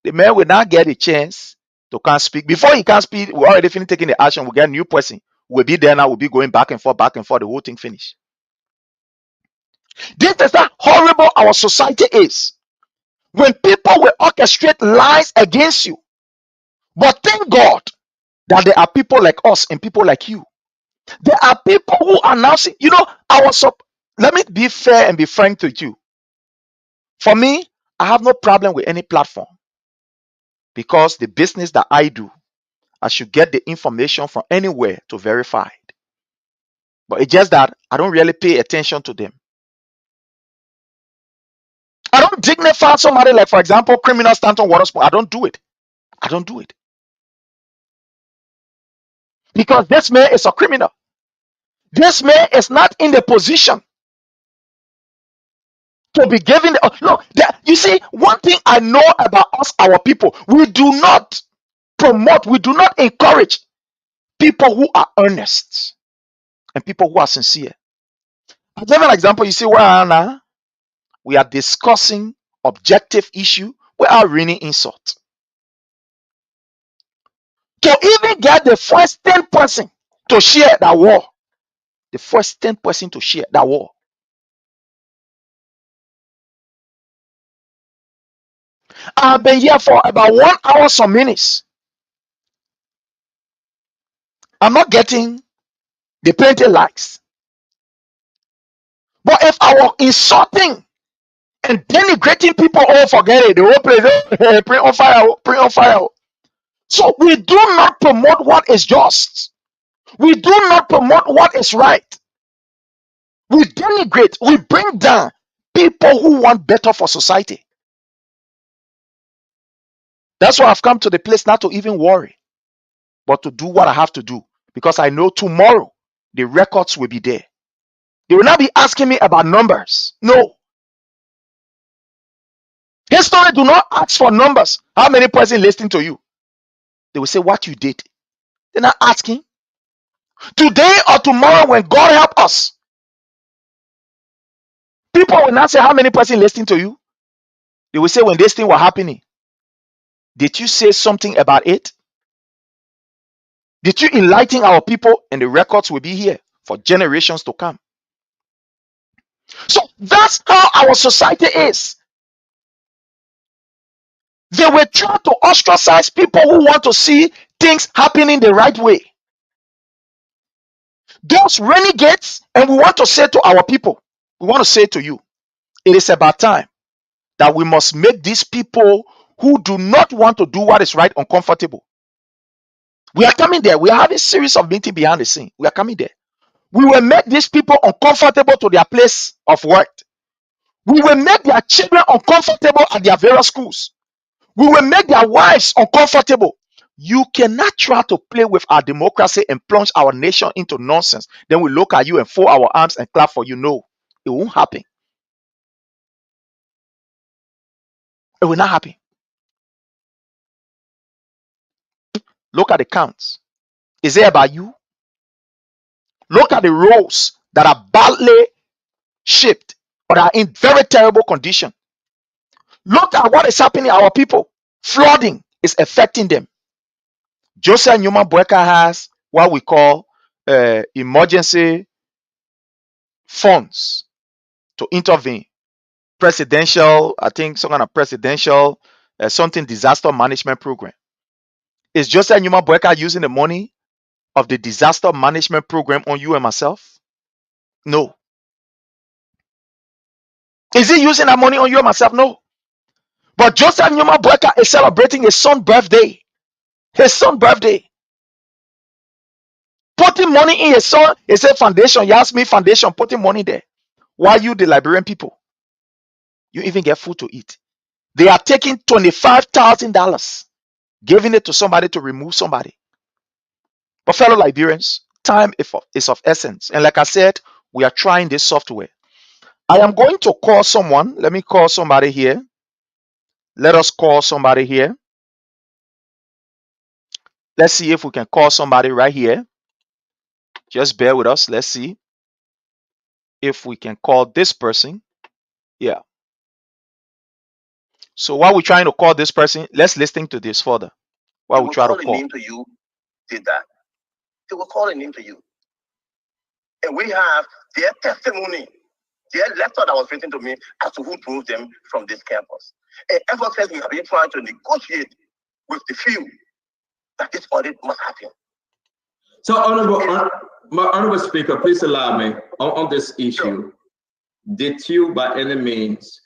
the man will not get a chance to can't speak. Before he can't speak, we already finished taking the action. We get a new person. We'll be there now. We'll be going back and forth, the whole thing finished. This is how horrible our society is. When people will orchestrate lies against you. But thank God that there are people like us and people like you. There are people who are now saying, you know, let me be fair and be frank to you. For me, I have no problem with any platform because the business that I do, I should get the information from anywhere to verify it. But it's just that I don't really pay attention to them. I don't dignify somebody like, for example, criminal Stanton Waterspoon. I don't do it. I don't do it. Because this man is a criminal. This man is not in the position to be given you see, one thing I know about us, our people, we do not promote, we do not encourage people who are earnest and people who are sincere. I'll give an example. You see where now we are discussing objective issue, we are raining insult. To even get the first 10 person to share that war, the first 10 person to share that war. I've been here for about 1 hour, some minutes. I'm not getting the plenty likes. But if I were insulting and denigrating people, oh, forget it. The whole place, print on fire, print on fire. So we do not promote what is just. We do not promote what is right. We denigrate, we bring down people who want better for society. That's why I've come to the place not to even worry, but to do what I have to do. Because I know tomorrow the records will be there. They will not be asking me about numbers. No. History do not ask for numbers. How many persons listening to you? They will say what you did. They're not asking. Today or tomorrow, when God help us, people will not say how many person listening to you. They will say when this thing was happening, did you say something about it? Did you enlighten our people? And the records will be here for generations to come. So that's how our society is. They were trying to ostracize people who want to see things happening the right way. Those renegades, and we want to say to our people, we want to say to you, it is about time that we must make these people who do not want to do what is right uncomfortable. We are coming there. We are having a series of meetings behind the scene. We are coming there. We will make these people uncomfortable to their place of work. We will make their children uncomfortable at their various schools. We will make their wives uncomfortable. You cannot try to play with our democracy and plunge our nation into nonsense. Then we look at you and fold our arms and clap for you. No, it won't happen. It will not happen. Look at the counts. Is it about you? Look at the roads that are badly shaped or are in very terrible condition. Look at what is happening to our people. Flooding is affecting them. Joseph Newman Boyka has what we call emergency funds to intervene. Presidential, I think some kind of presidential, something disaster management program. Is Joseph Newman Boyka using the money of the disaster management program on you and myself? No. Is he using that money on you and myself? No. But Joseph Newman Boyka is celebrating his son's birthday. His son's birthday. Putting money in his son, he said foundation. You ask me foundation, putting money there. Why you, the Liberian people? You even get food to eat. They are taking $25,000, giving it to somebody to remove somebody. But fellow Liberians, time is of essence. And like I said, we are trying this software. I am going to call someone. Let me call somebody here. Let us call somebody here. Let's see if we can call somebody right here. Just bear with us. Let's see if we can call this person. Yeah. So while we're trying to call this person, let's listen to this further. While we try to call. Name to you did that. They will call a name to you. And we have their testimony, their letter that was written to me as to who drove them from this campus. And ever since we have been trying to negotiate with the few that this audit must happen. So, Honorable Speaker, please allow me on this issue. Sure. Did you, by any means,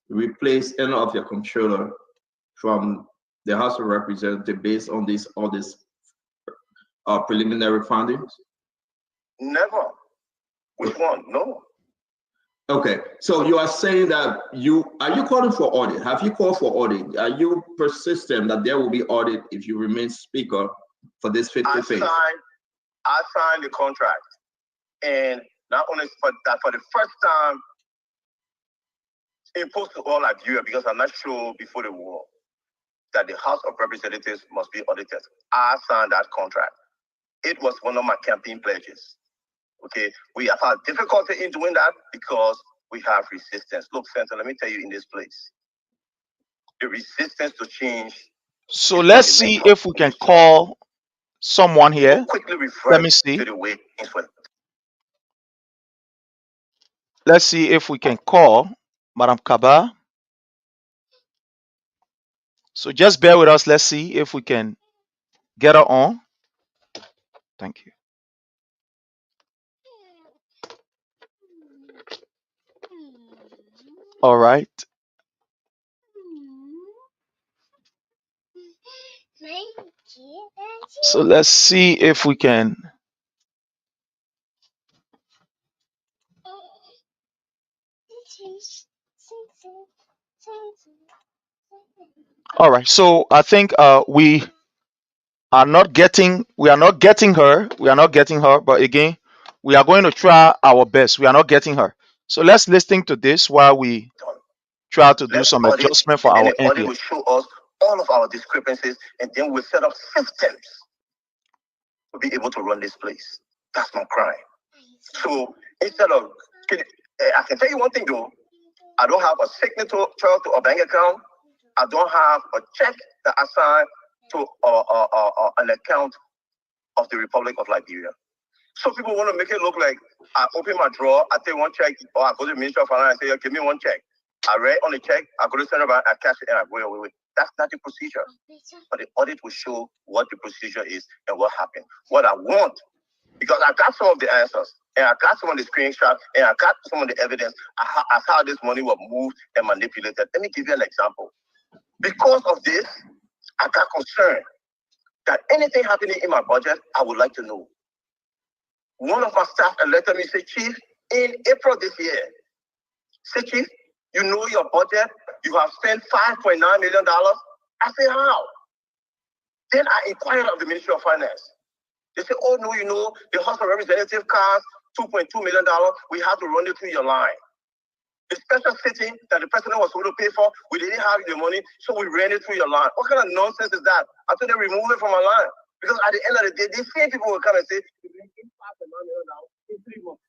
replace any of your controller from the House of Representatives based on all these preliminary findings? Never. Which one? No. Okay, so you are saying that are you calling for audit? Have you called for audit? Are you persistent that there will be audit if you remain speaker for this 50 phase? I signed the contract, and not only for that, for the first time in post-war Liberia, because I'm not sure before the war that the House of Representatives must be audited. I signed that contract. It was one of my campaign pledges. Okay, we have had difficulty in doing that because we have resistance. Look, Senator, let me tell you in this place, the resistance to change. So let's see if we can call someone here. Let me see. Let's see if we can call Madam Kaba. So just bear with us. Let's see if we can get her on. Thank you. All right. So let's see if we can. All right. So I think we are not getting her. We are not getting her. But again, we are going to try our best. We are not getting her. So let's listen to this while we try to do some adjustment for our end. Audit will show us all of our discrepancies, and then we'll set up systems to be able to run this place. That's not crime. So instead of, I can tell you one thing though, I don't have a signature to a bank account. I don't have a check that I signed to an account of the Republic of Liberia. So people want to make it look like I open my drawer, I take one check, or I go to the Ministry of Finance and say, give me one check. I write on the check, I go to Central Bank, I cash it, and I go away. That's not the procedure. But the audit will show what the procedure is and what happened. What I want, because I got some of the answers, and I got some of the screenshots, and I got some of the evidence as how this money was moved and manipulated. Let me give you an example. Because of this, I got concerned that anything happening in my budget, I would like to know. One of my staff alerted me, say, Chief, in April this year, say, Chief, you know your budget, you have spent $5.9 million. I said, how? Then I inquired of the Ministry of Finance. They said, oh, no, you know, the House of Representatives cost $2.2 million. We have to run it through your line. The special sitting that the president was supposed to pay for, we didn't have the money, so we ran it through your line. What kind of nonsense is that? I told them remove it from my line. Because at the end of the day, these same people will come and say, in 3 months.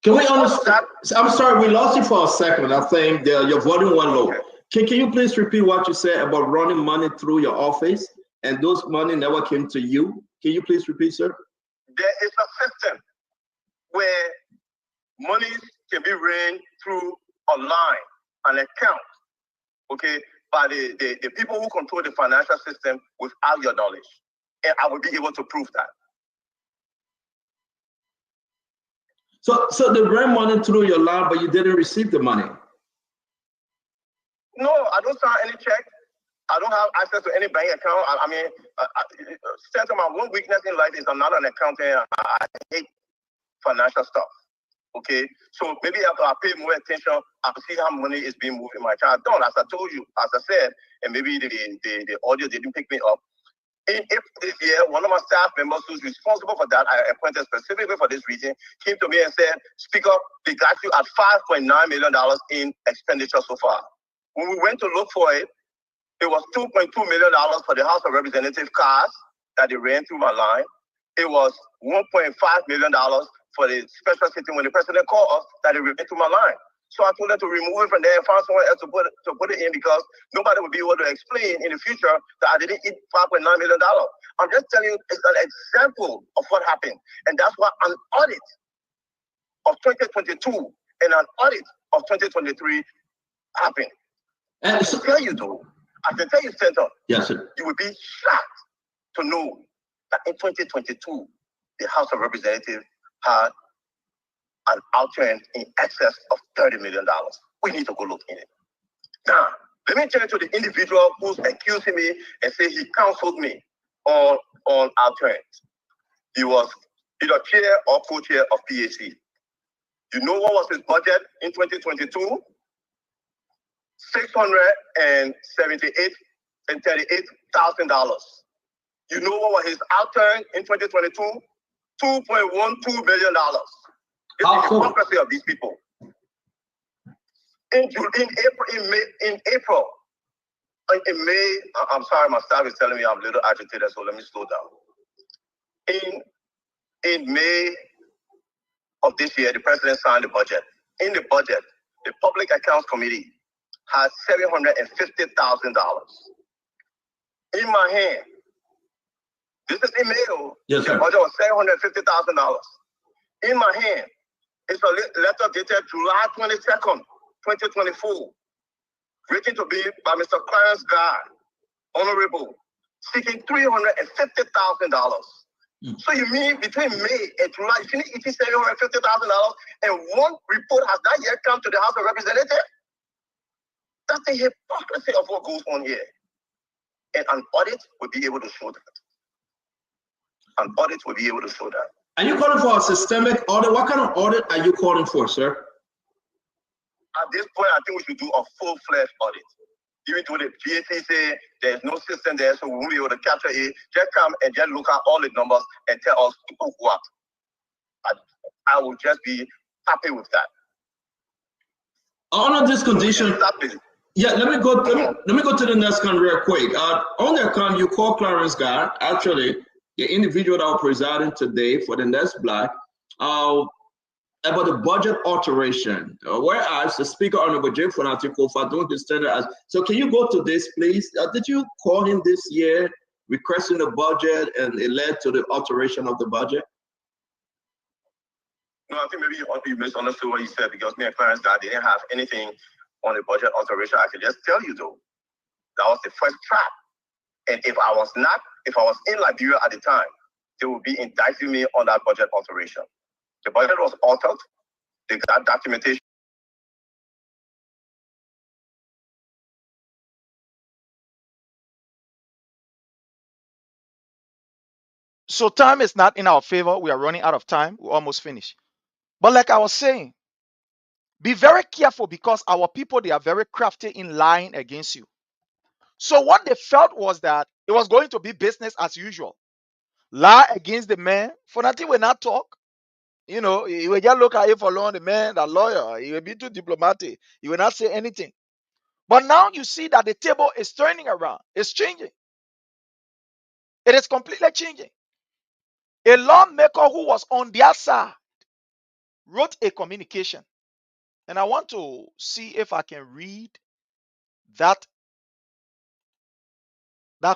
Can we understand? I'm sorry, we lost you for a second. I think your volume went low. Okay. Can you please repeat what you said about running money through your office and those money never came to you? Can you please repeat, sir? There is a system where money can be ran through a line, an account, okay, by the people who control the financial system without your knowledge. And I will be able to prove that. So they ran money through your line, but you didn't receive the money? No, I don't sign any check. I don't have access to any bank account. I mean, my one weakness in life is I'm not an accountant. I hate financial stuff. Okay, so maybe after I pay more attention, I see how money is being moved in my account. I don't, as I told you, as I said, and maybe the audio didn't pick me up. In April this year, one of my staff members who's responsible for that, I appointed specifically for this reason, came to me and said, Speaker, they got you at $5.9 million in expenditure so far. When we went to look for it, it was $2.2 million for the House of Representatives cars that they ran through my line. It was $1.5 million for the special sitting when the president called us that they ran through my line. So I told them to remove it from there and find someone else to put it in because nobody would be able to explain in the future that I didn't eat $5.9 million. I'm just telling you, it's an example of what happened. And that's why an audit of 2022 and an audit of 2023 happened. And I can tell you though, I can tell you, Senator, yes, sir, you would be shocked to know that in 2022, the House of Representatives had an outturn in excess of $30 million. We need to go look in it. Now, let me turn to the individual who's accusing me and say he counseled me on outturns. He was either chair or co-chair of PAC. You know what was his budget in 2022? $678,038. You know what was his outturn in 2022? $2.12 billion. It's the hypocrisy of these people. In May, I'm sorry, my staff is telling me I'm a little agitated, so let me slow down. In May of this year, the president signed the budget. In the budget, the Public Accounts Committee has $750,000. In my hand, this is in May, yes, sir. The budget was $750,000. In my hand, it's a letter dated July 22nd, 2024, written to me by Mr. Clarence Guy, Honorable, seeking $350,000. So you mean between May and July, you finish eating $750,000 and one report has not yet come to the House of Representatives? That's the hypocrisy of what goes on here. And an audit will be able to show that. An audit will be able to show that. Are you calling for a systemic audit? What kind of audit are you calling for, sir? At this point, I think we should do a full-fledged audit. Even though the PAC say there's no system there, so we won't be able to capture it, just come and just look at all the numbers and tell us what. I will just be happy with that. On this condition, yeah, let me go to the next one real quick. On the account, you call Clarence Guy. Actually, the individual that are presiding today for the next block, about the budget alteration. Whereas the Speaker, Honorable J. Fonati Kofa, doing his tender as. So can you go to this, please? Did you call him this year requesting the budget and it led to the alteration of the budget? No, I think maybe you misunderstood what he said, because me and Clarence that didn't have anything on the budget alteration. I can just tell you though, that was the first trap. And if I was in Liberia at the time, they would be indicting me on that budget alteration. The budget was altered. They got documentation. So time is not in our favor. We are running out of time. We're almost finished. But like I was saying, be very careful, because our people, they are very crafty in lying against you. So what they felt was that it was going to be business as usual. Lie against the man. For nothing will not talk. You know, he will just look at you for long, the man, the lawyer. He will be too diplomatic. He will not say anything. But now you see that the table is turning around. It's changing. It is completely changing. A lawmaker who was on their side wrote a communication. And I want to see if I can read that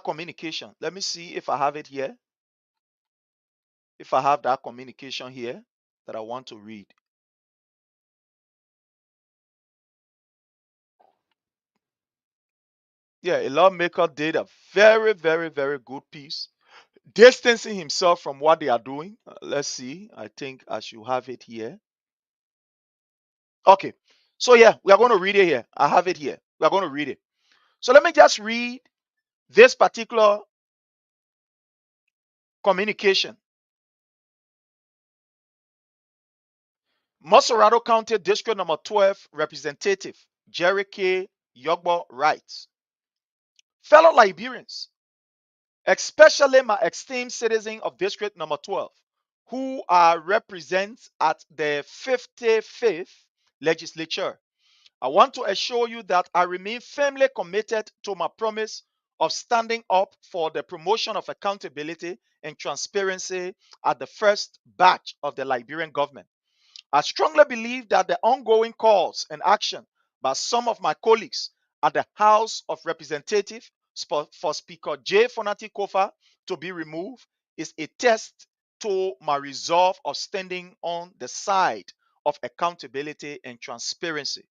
communication. Let me see if I have it here. If I have that communication here that I want to read. Yeah, a lawmaker did a very, very, very good piece, distancing himself from what they are doing. Let's see. I think I should have it here. Okay. So yeah, we are going to read it here. I have it here. We are going to read it. So let me just read this particular communication. Mosorado County District Number 12 Representative Jerry K. Yogbo writes, fellow Liberians, especially my esteemed citizens of District Number 12, who are represented at the 55th Legislature, I want to assure you that I remain firmly committed to my promise of standing up for the promotion of accountability and transparency at the first batch of the Liberian government. I strongly believe that the ongoing calls and action by some of my colleagues at the House of Representatives for Speaker J. Fonati Kofa to be removed is a test to my resolve of standing on the side of accountability and transparency.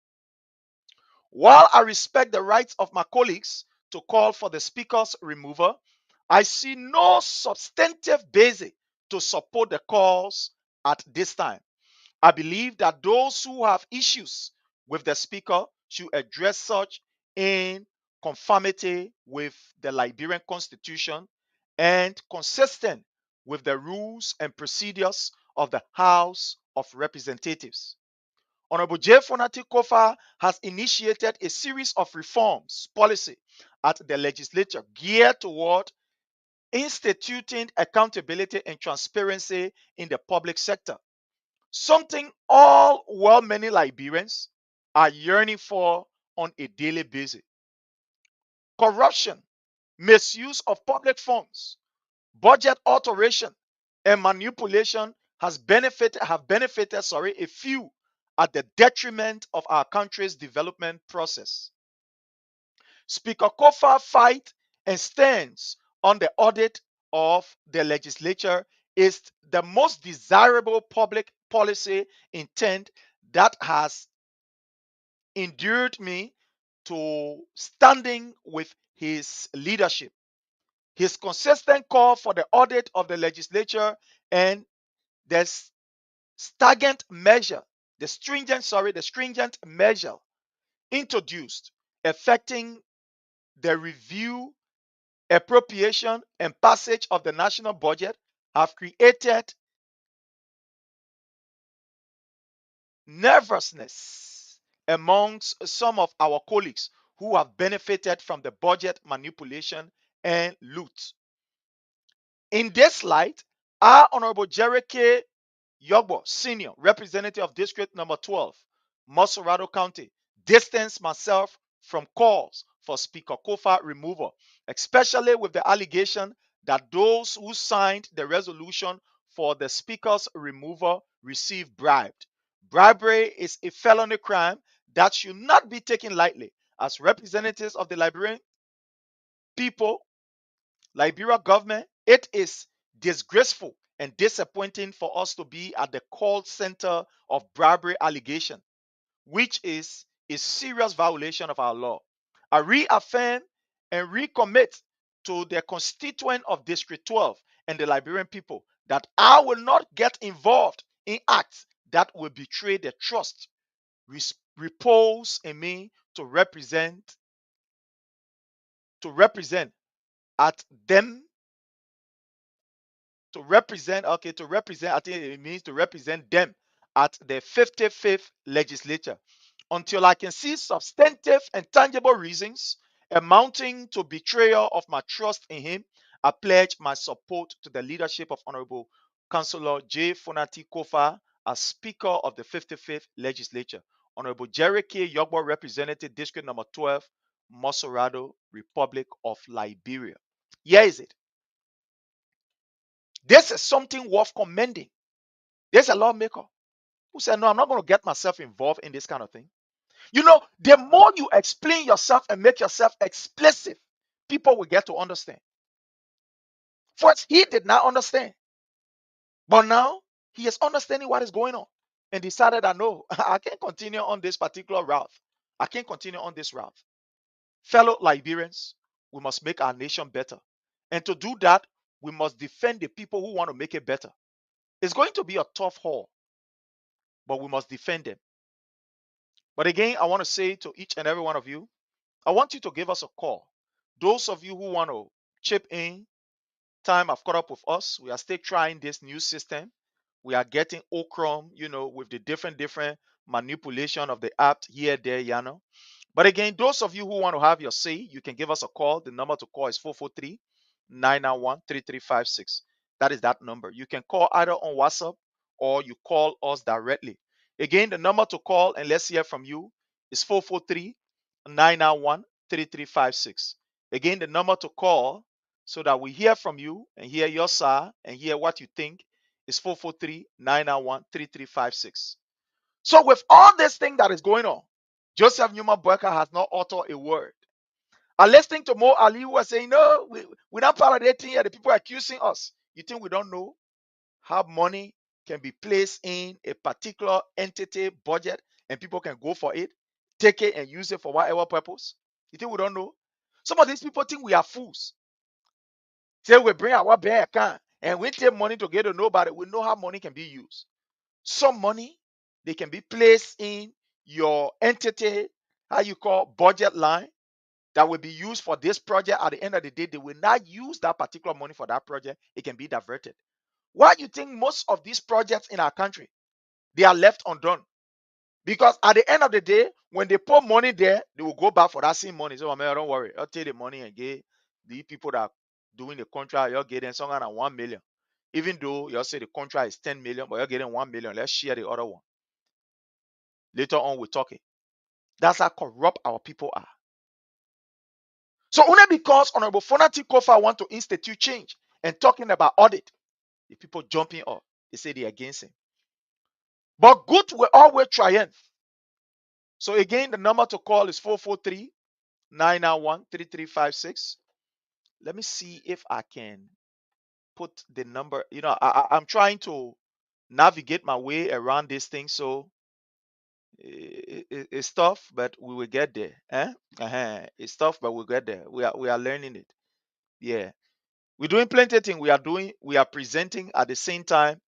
While I respect the rights of my colleagues to call for the Speaker's removal, I see no substantive basis to support the calls at this time. I believe that those who have issues with the Speaker should address such in conformity with the Liberian Constitution and consistent with the rules and procedures of the House of Representatives. Honorable J. Fonati Kofa has initiated a series of reforms policy at the legislature geared toward instituting accountability and transparency in the public sector, something all well-meaning Liberians are yearning for on a daily basis. Corruption, misuse of public funds, budget alteration, and manipulation have benefited a few at the detriment of our country's development process. Speaker Kofa fight and stands on the audit of the legislature is the most desirable public policy intent that has endured me to standing with his leadership. His consistent call for the audit of the legislature and the stringent measure introduced affecting the review, appropriation, and passage of the national budget have created nervousness amongst some of our colleagues who have benefited from the budget manipulation and loot. In this light, our Honorable Jerry K. Yogbo, Senior, Representative of District Number 12, Mosorado County, distance myself from calls for Speaker Kofa removal, especially with the allegation that those who signed the resolution for the speaker's removal received bribed. Bribery is a felony crime that should not be taken lightly. As representatives of the Liberian people, Liberia government, it is disgraceful and disappointing for us to be at the call center of bribery allegation, which is a serious violation of our law. I reaffirm and recommit to the constituent of District 12 and the Liberian people that I will not get involved in acts that will betray the trust repose in me to represent at them I think it means to represent them at the 55th legislature until I can see substantive and tangible reasons amounting to betrayal of my trust in him. I pledge my support to the leadership of Honorable Councillor J. Funati Kofa as Speaker of the 55th legislature. Honorable Jerry K. Yogbo, Representative District number 12, Mosorado, Republic of Liberia. Here is it. This is something worth commending. There's a lawmaker who said, no, I'm not going to get myself involved in this kind of thing. You know, the more you explain yourself and make yourself explicit, people will get to understand. First, he did not understand. But now, he is understanding what is going on and decided that, no, I can't continue on this particular route. I can't continue on this route. Fellow Liberians, we must make our nation better. And to do that, we must defend the people who want to make it better. It's going to be a tough haul, but we must defend them. But again, I want to say to each and every one of you, I want you to give us a call. Those of you who want to chip in, time have caught up with us. We are still trying this new system. We are getting Okrom, with the different manipulation of the app here, there, But again, those of you who want to have your say, you can give us a call. The number to call is 443-991-3356. That is that number. You can call either on WhatsApp or you call us directly. Again, the number to call and let's hear from you is 443-991-3356. Again, the number to call so that we hear from you and hear your side and hear what you think is 443-991-3356. So with all this thing that is going on, Joseph Newman Burker has not uttered a word. I listening to Mo Ali who was saying, no, we're not part of that thing here. The people are accusing us. You think we don't know how money can be placed in a particular entity budget and people can go for it, take it and use it for whatever purpose? You think we don't know? Some of these people think we are fools. Say we bring our bank account and we take money to get to nobody. We know how money can be used. Some money, they can be placed in your entity, how you call budget line, that will be used for this project. At the end of the day, they will not use that particular money for that project. It can be diverted. Why do you think most of these projects in our country, they are left undone? Because at the end of the day, when they put money there, they will go back for that same money. So, I mean, don't worry. I'll take the money and get the people that are doing the contract, you're getting something like 1 million. Even though you say the contract is 10 million, but you're getting 1 million. Let's share the other one. Later on, we'll talk it. That's how corrupt our people are. So only because Honorable Funati Kofa want to institute change and talking about audit, the people jumping up, they say they're against him. But good will always triumph. So again, the number to call is 443-991-3356. Let me see if I can put the number. I'm trying to navigate my way around this thing, so it's tough, but we will get there. It's tough, but we'll get there. We are learning it. Yeah, we're doing plenty of things. We are presenting at the same time,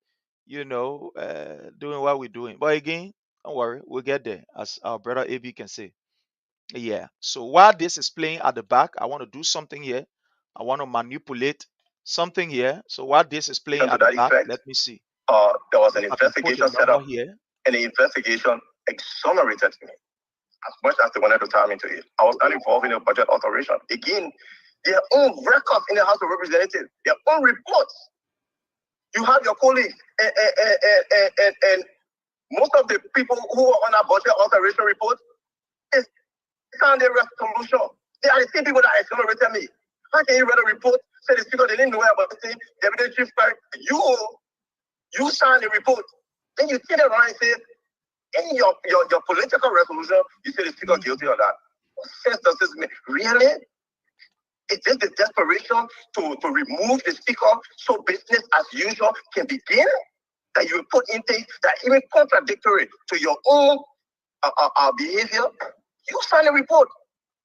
doing what we're doing. But again, don't worry, we'll get there, as our brother AB can say. Yeah. So while this is playing at the back, I want to do something here. I want to manipulate something here. So while this is playing at the back, let me see. There was an investigation set up here, and the investigation exonerated me as much as they wanted to tie me to it. I was not involved in a budget alteration. Again, their own records in the House of Representatives, their own reports. You have your colleagues and most of the people who are on our budget alteration report is found a resolution. They are the same people that exonerated me. How can you read a report? Say the speaker they didn't know about the thing. Deputy chief clerk, you sign the report. Then you turn around and say, in your political resolution, you say the speaker guilty or not. What sense does this make? Really? Is this the desperation to remove the speaker so business as usual can begin? That you put in things that even contradictory to your own behavior? You sign a report.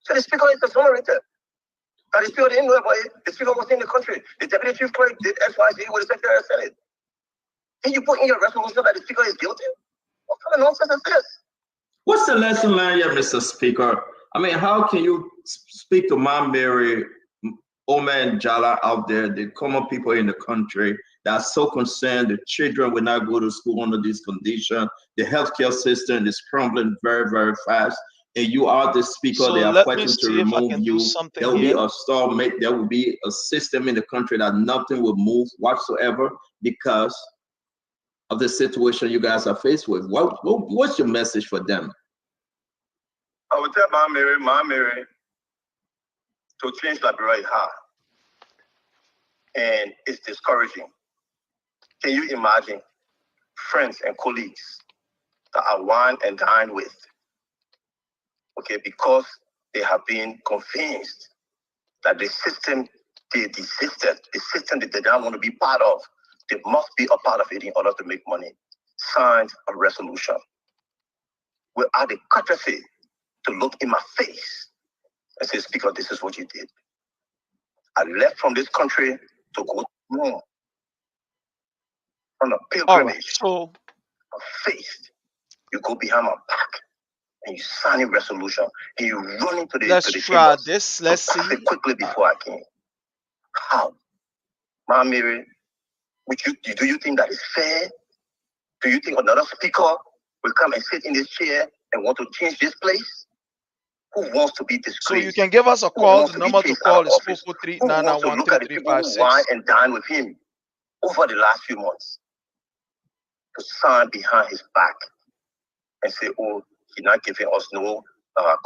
So the speaker is exonerated. That the speaker didn't know about it. The speaker was in the country. The deputy chief clerk did XYZ with the secretary of Senate. Then you put in your resolution that the speaker is guilty? What kind of nonsense is this? What's the lesson learned here, Mr. Speaker? I mean, how can you speak to Mom Mary, Oma and Jala out there, the common people in the country that are so concerned the children will not go to school under these conditions, the healthcare system is crumbling very, very fast, and you are the speaker, So they are let me fighting to see if I remove can do you. something There will be here. a stalemate, there will be a system in the country that nothing will move whatsoever because of the situation you guys are faced with. What's your message for them? I would tell Mom Mary to change Liberia is hard. And it's discouraging. Can you imagine friends and colleagues that I wine and dine with, okay, because they have been convinced that the system they desisted, the system that they don't want to be part of, they must be a part of it in order to make money, signed a resolution without the courtesy to look in my face and say, Speaker, this is what you did. I left from this country to go home on a pilgrimage So of faith. You go behind my back and you sign a resolution and you run into the let's try chambers. this. Let's So pass see. it quickly before I came. How? Ma Mary, do you think that is fair? Do you think another speaker will come and sit in this chair and want to change this place? Who wants to be disgraced? So you can give us a call. The number to call is 443 Who wants to look at the people who wine and dine with him over the last few months? To sign behind his back and say, oh, he's not giving us no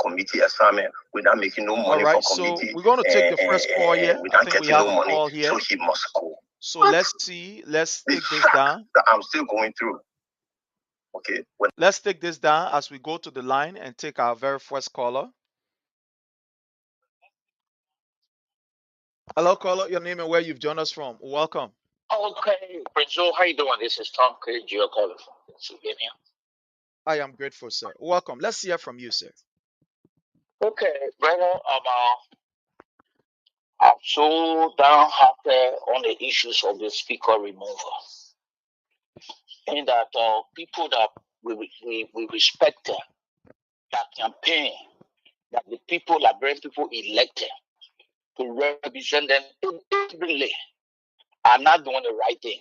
committee assignment. We're not making no money for committee. So we're going to take the first call here. We're I not think we getting have no a money, call here. so he must go. So let's see. Let's take this down. That I'm still going through. Okay. Let's take this down as we go to the line and take our very first caller. Hello, caller. Your name and where you've joined us from. Welcome. Okay, Prince Joe, how you doing? This is Tom Kirkgio calling from Pennsylvania. I am grateful, sir. Welcome. Let's hear from you, sir. Okay, brother, I'm so downhearted on the issues of the speaker removal. And that people that we respect that campaign, that the people, Liberian people elected to represent them individually are not doing the right thing.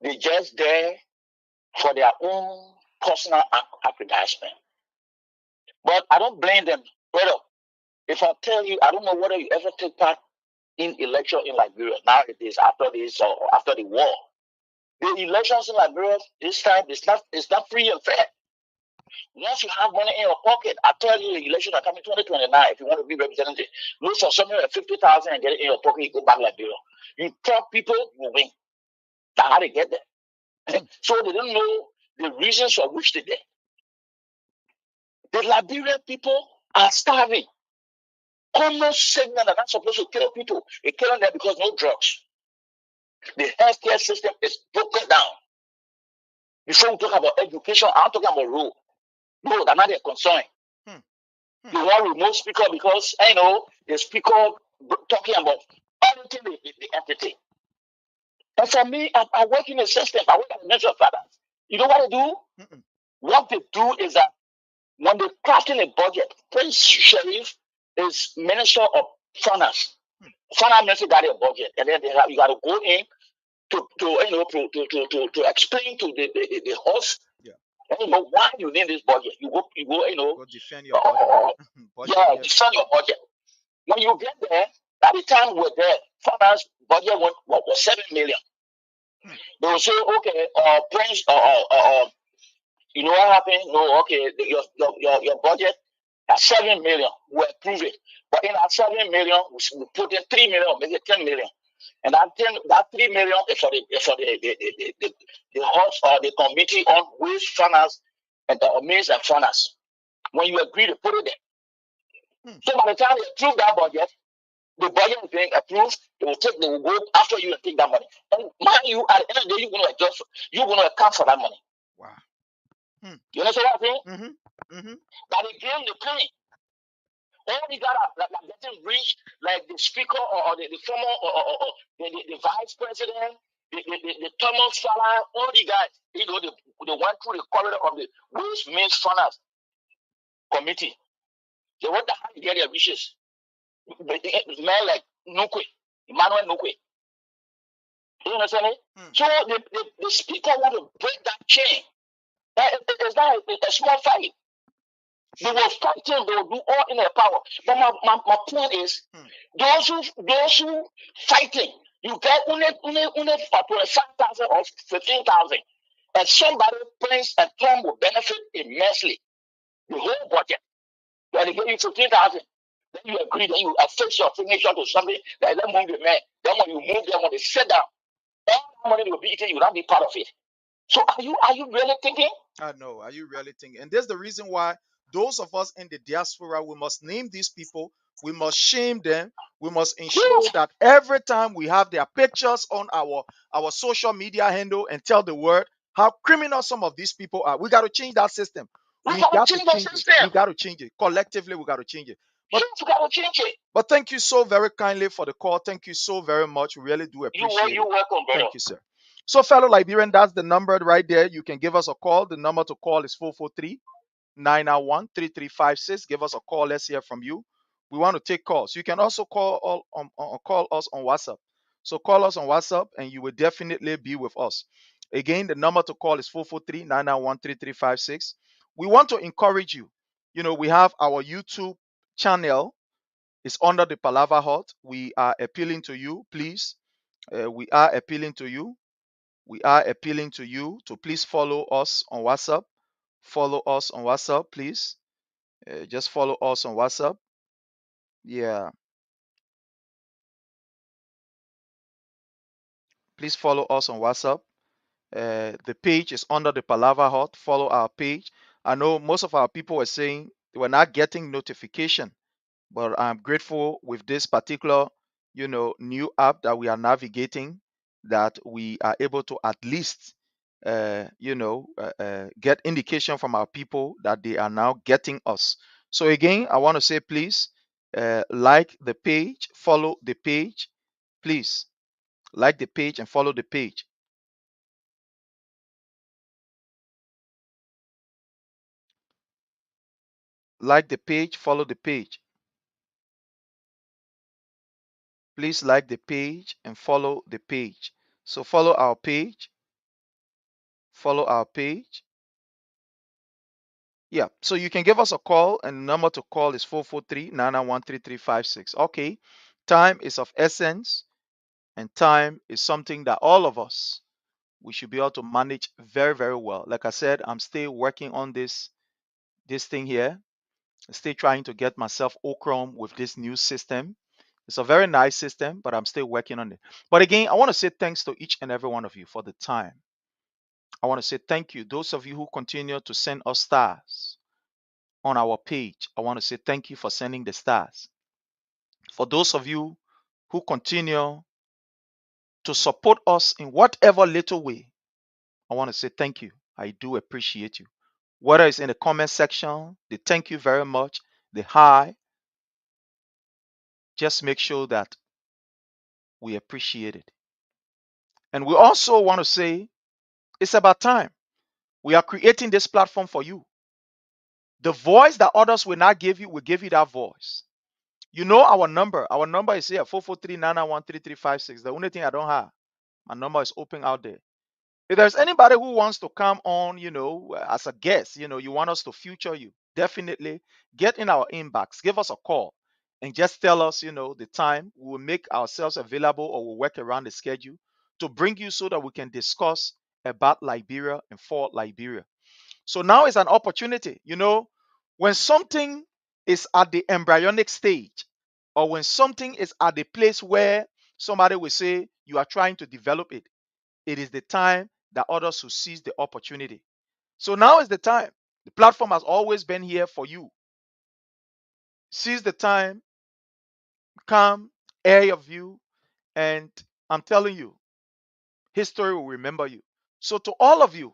They're just there for their own personal aggrandizement. But I don't blame them, brother. If I tell you, I don't know whether you ever take part in election in Liberia nowadays after this or after the war. The elections in Liberia this time it's not free and fair. Once you have money in your pocket, I tell you, the election are coming 2029. If you want to be representative, look for something like 50,000 and get it in your pocket. You go back Liberia. You tell people you win. That's how they get there. So they don't know the reasons for which they did. The Liberian people are starving. Almost segment are not supposed to kill people. They're killing them because no drugs. The healthcare system is broken down. Before we talk about education, I'm talking about road. No, they're not their concern. They want remote speaker because I know the speaker talking about anything the entity. And for me, I work in a system. I work at the Ministry of Finance. You know what they do? What they do is that when they crafting a budget, Prince Sheriff is Minister of Finance. Finance Minister got a budget, and then you got to go in to explain to the host, why you need this budget. You go, Go defend your budget. defend your budget. When you get there, by the time we're there, finance budget was 7 million. They will say, okay, Prince, you know what happened? No, okay, your budget At 7 million, we approve it. But in that 7 million, we put in 3 million, make it 10 million. And that 3 million is for the host or the committee on waste funnels and the means and funnels. When you agree to put it there. So by the time they approve that budget, the budget is being approved, they will go after you and take that money. And mind you, at the end of the day, you're gonna account for that money. Wow. You understand what I'm saying? Mm-hmm. But again, the plan. All these guys are like getting rich, like the speaker or the former or the vice president, the Thomas Fala, all the guys, they went through the corridor of the Waste Means Funnels Committee. They went to how to get their riches. Men like Nukwe, Emmanuel Nukwe. You understand me? So the speaker want to break that chain. It's not a small fight. They will fight him, they will do all in their power. But my point is, those who fighting, you get only 5,000 or 15,000, and somebody brings and Tom will benefit immensely. The whole budget. When they give you 15,000, then you agree, then you affix your signature to something that let move the man. Then when you move them, when they sit down, all that money will be eaten, you will not be part of it. So are you really thinking? I know. Are you really thinking? And there's the reason why those of us in the diaspora, we must name these people. We must shame them. We must ensure that every time we have their pictures on our social media handle and tell the world how criminal some of these people are. We got to change that system. We got to change the system. We got to change it. Collectively, we got to change it. But we got to change it. But thank you so very kindly for the call. Thank you so very much. We really do appreciate it. You're welcome, brother. Thank you, sir. So, fellow Liberian, that's the number right there. You can give us a call. The number to call is 443-991-3356. Give us a call. Let's hear from you. We want to take calls. You can also call us on WhatsApp. So call us on WhatsApp and you will definitely be with us. Again, the number to call is 443-991-3356. We want to encourage you. You know, we have our YouTube channel. It's under the Palava Hut. We are appealing to you, please. We are appealing to you. We are appealing to you to please follow us on WhatsApp. Follow us on WhatsApp, please. Just follow us on WhatsApp. Yeah. Please follow us on WhatsApp. The page is under the Palava Hut. Follow our page. I know most of our people were saying they were not getting notification, but I'm grateful with this particular, new app that we are navigating, that we are able to at least, get indication from our people that they are now getting us. So again, I want to say, please, like the page, follow the page, please, like the page and follow the page. Like the page, follow the page. Please like the page and follow the page. So follow our page. Follow our page. Yeah, so you can give us a call, and the number to call is 443-991-3356. Okay, time is of essence, and time is something that all of us, we should be able to manage very, very well. Like I said, I'm still working on this thing here. I'm still trying to get myself Okrom with this new system. It's a very nice system, but I'm still working on it. But again, I want to say thanks to each and every one of you for the time. I want to say thank you. Those of you who continue to send us stars on our page, I want to say thank you for sending the stars. For those of you who continue to support us in whatever little way, I want to say thank you. I do appreciate you. Whether it's in the comment section, the thank you very much, the hi, just make sure that we appreciate it. And we also want to say it's about time. We are creating this platform for you. The voice that others will not give you, will give you that voice. You know our number. Our number is here, 443-991-3356. The only thing I don't have, my number is open out there. If there's anybody who wants to come on, as a guest, you want us to feature you, definitely get in our inbox, give us a call, and just tell us, the time. We will make ourselves available, or we'll work around the schedule to bring you so that we can discuss about Liberia and for Liberia. So now is an opportunity. When something is at the embryonic stage, or when something is at the place where somebody will say you are trying to develop it, it is the time that others will seize the opportunity. So now is the time. The platform has always been here for you. Seize the time, come, air your view, and I'm telling you, history will remember you. So to all of you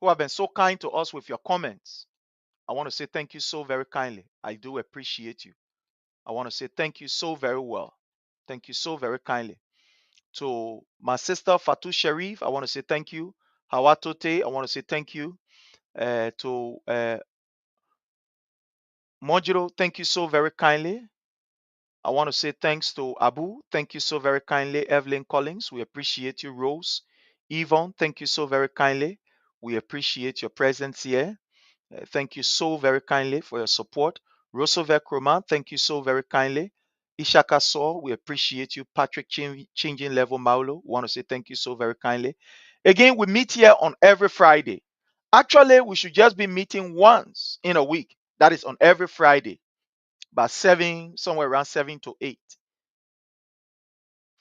who have been so kind to us with your comments, I want to say thank you so very kindly. I do appreciate you. I want to say thank you so very well. Thank you so very kindly. To my sister Fatu Sharif, I want to say thank you. Hawatote, I want to say thank you. To Mojiro, thank you so very kindly. I want to say thanks to Abu. Thank you so very kindly. Evelyn Collins, we appreciate you. Rose, Yvonne, thank you so very kindly. We appreciate your presence here. Thank you so very kindly for your support. Rosovek Roman, thank you so very kindly. Ishaka Saw, we appreciate you. Patrick Changing Level Maulo, want to say thank you so very kindly. Again, we meet here on every Friday. Actually, we should just be meeting once in a week. That is on every Friday by 7, somewhere around 7 to 8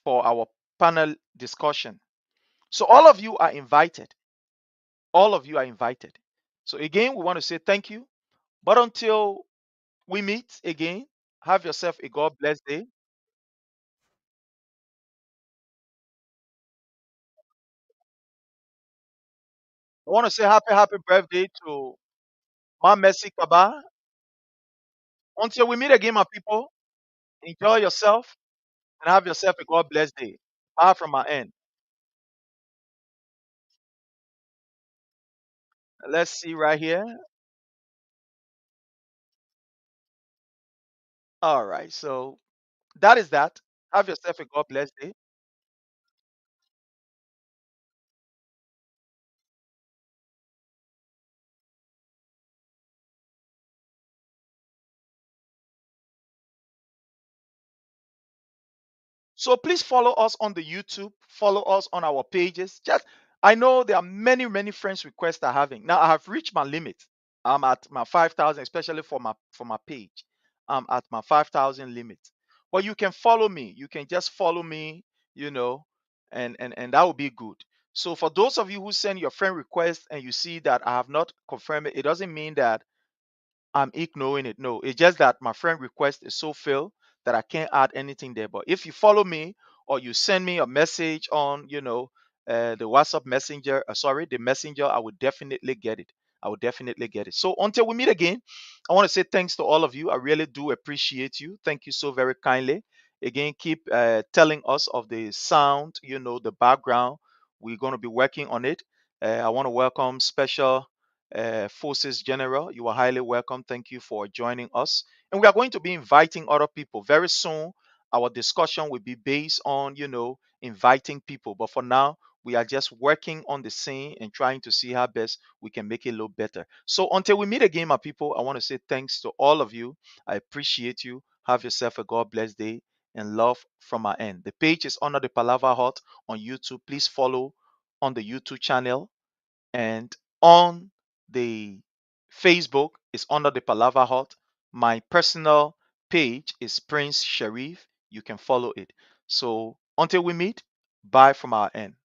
for our panel discussion. So all of you are invited. All of you are invited. So again, we want to say thank you. But until we meet again, have yourself a God bless day. I want to say happy birthday to Ma Messi Kaba. Until we meet again, my people, enjoy yourself and have yourself a God bless day. Bye from my end. Let's see right here. All right. So that is that. Have yourself a God bless day. So please follow us on the YouTube, follow us on our pages. Just I know there are many friends requests are having. Now I have reached my limit. I'm at my 5,000, especially for my page. I'm at my 5,000 limit. But you can follow me. You can just follow me, you know, and that would be good. So for those of you who send your friend request and you see that I have not confirmed it, it doesn't mean that I'm ignoring it. No, it's just that my friend request is so filled that I can't add anything there. But if you follow me or you send me a message on, the WhatsApp messenger, sorry, the messenger, I would definitely get it. I would definitely get it. So until we meet again, I want to say thanks to all of you. I really do appreciate you. Thank you so very kindly. Again, keep telling us of the sound, the background. We're going to be working on it. I want to welcome special Forces General. You are highly welcome. Thank you for joining us. And we are going to be inviting other people very soon. Our discussion will be based on, inviting people. But for now, we are just working on the scene and trying to see how best we can make it a little better. So until we meet again, my people, I want to say thanks to all of you. I appreciate you. Have yourself a God bless day and love from my end. The page is under the Palava Hut on YouTube. Please follow on the YouTube channel and on the Facebook is under the Palava Hut. My personal page is Prince Sharif. You can follow it. So until we meet, bye from our end.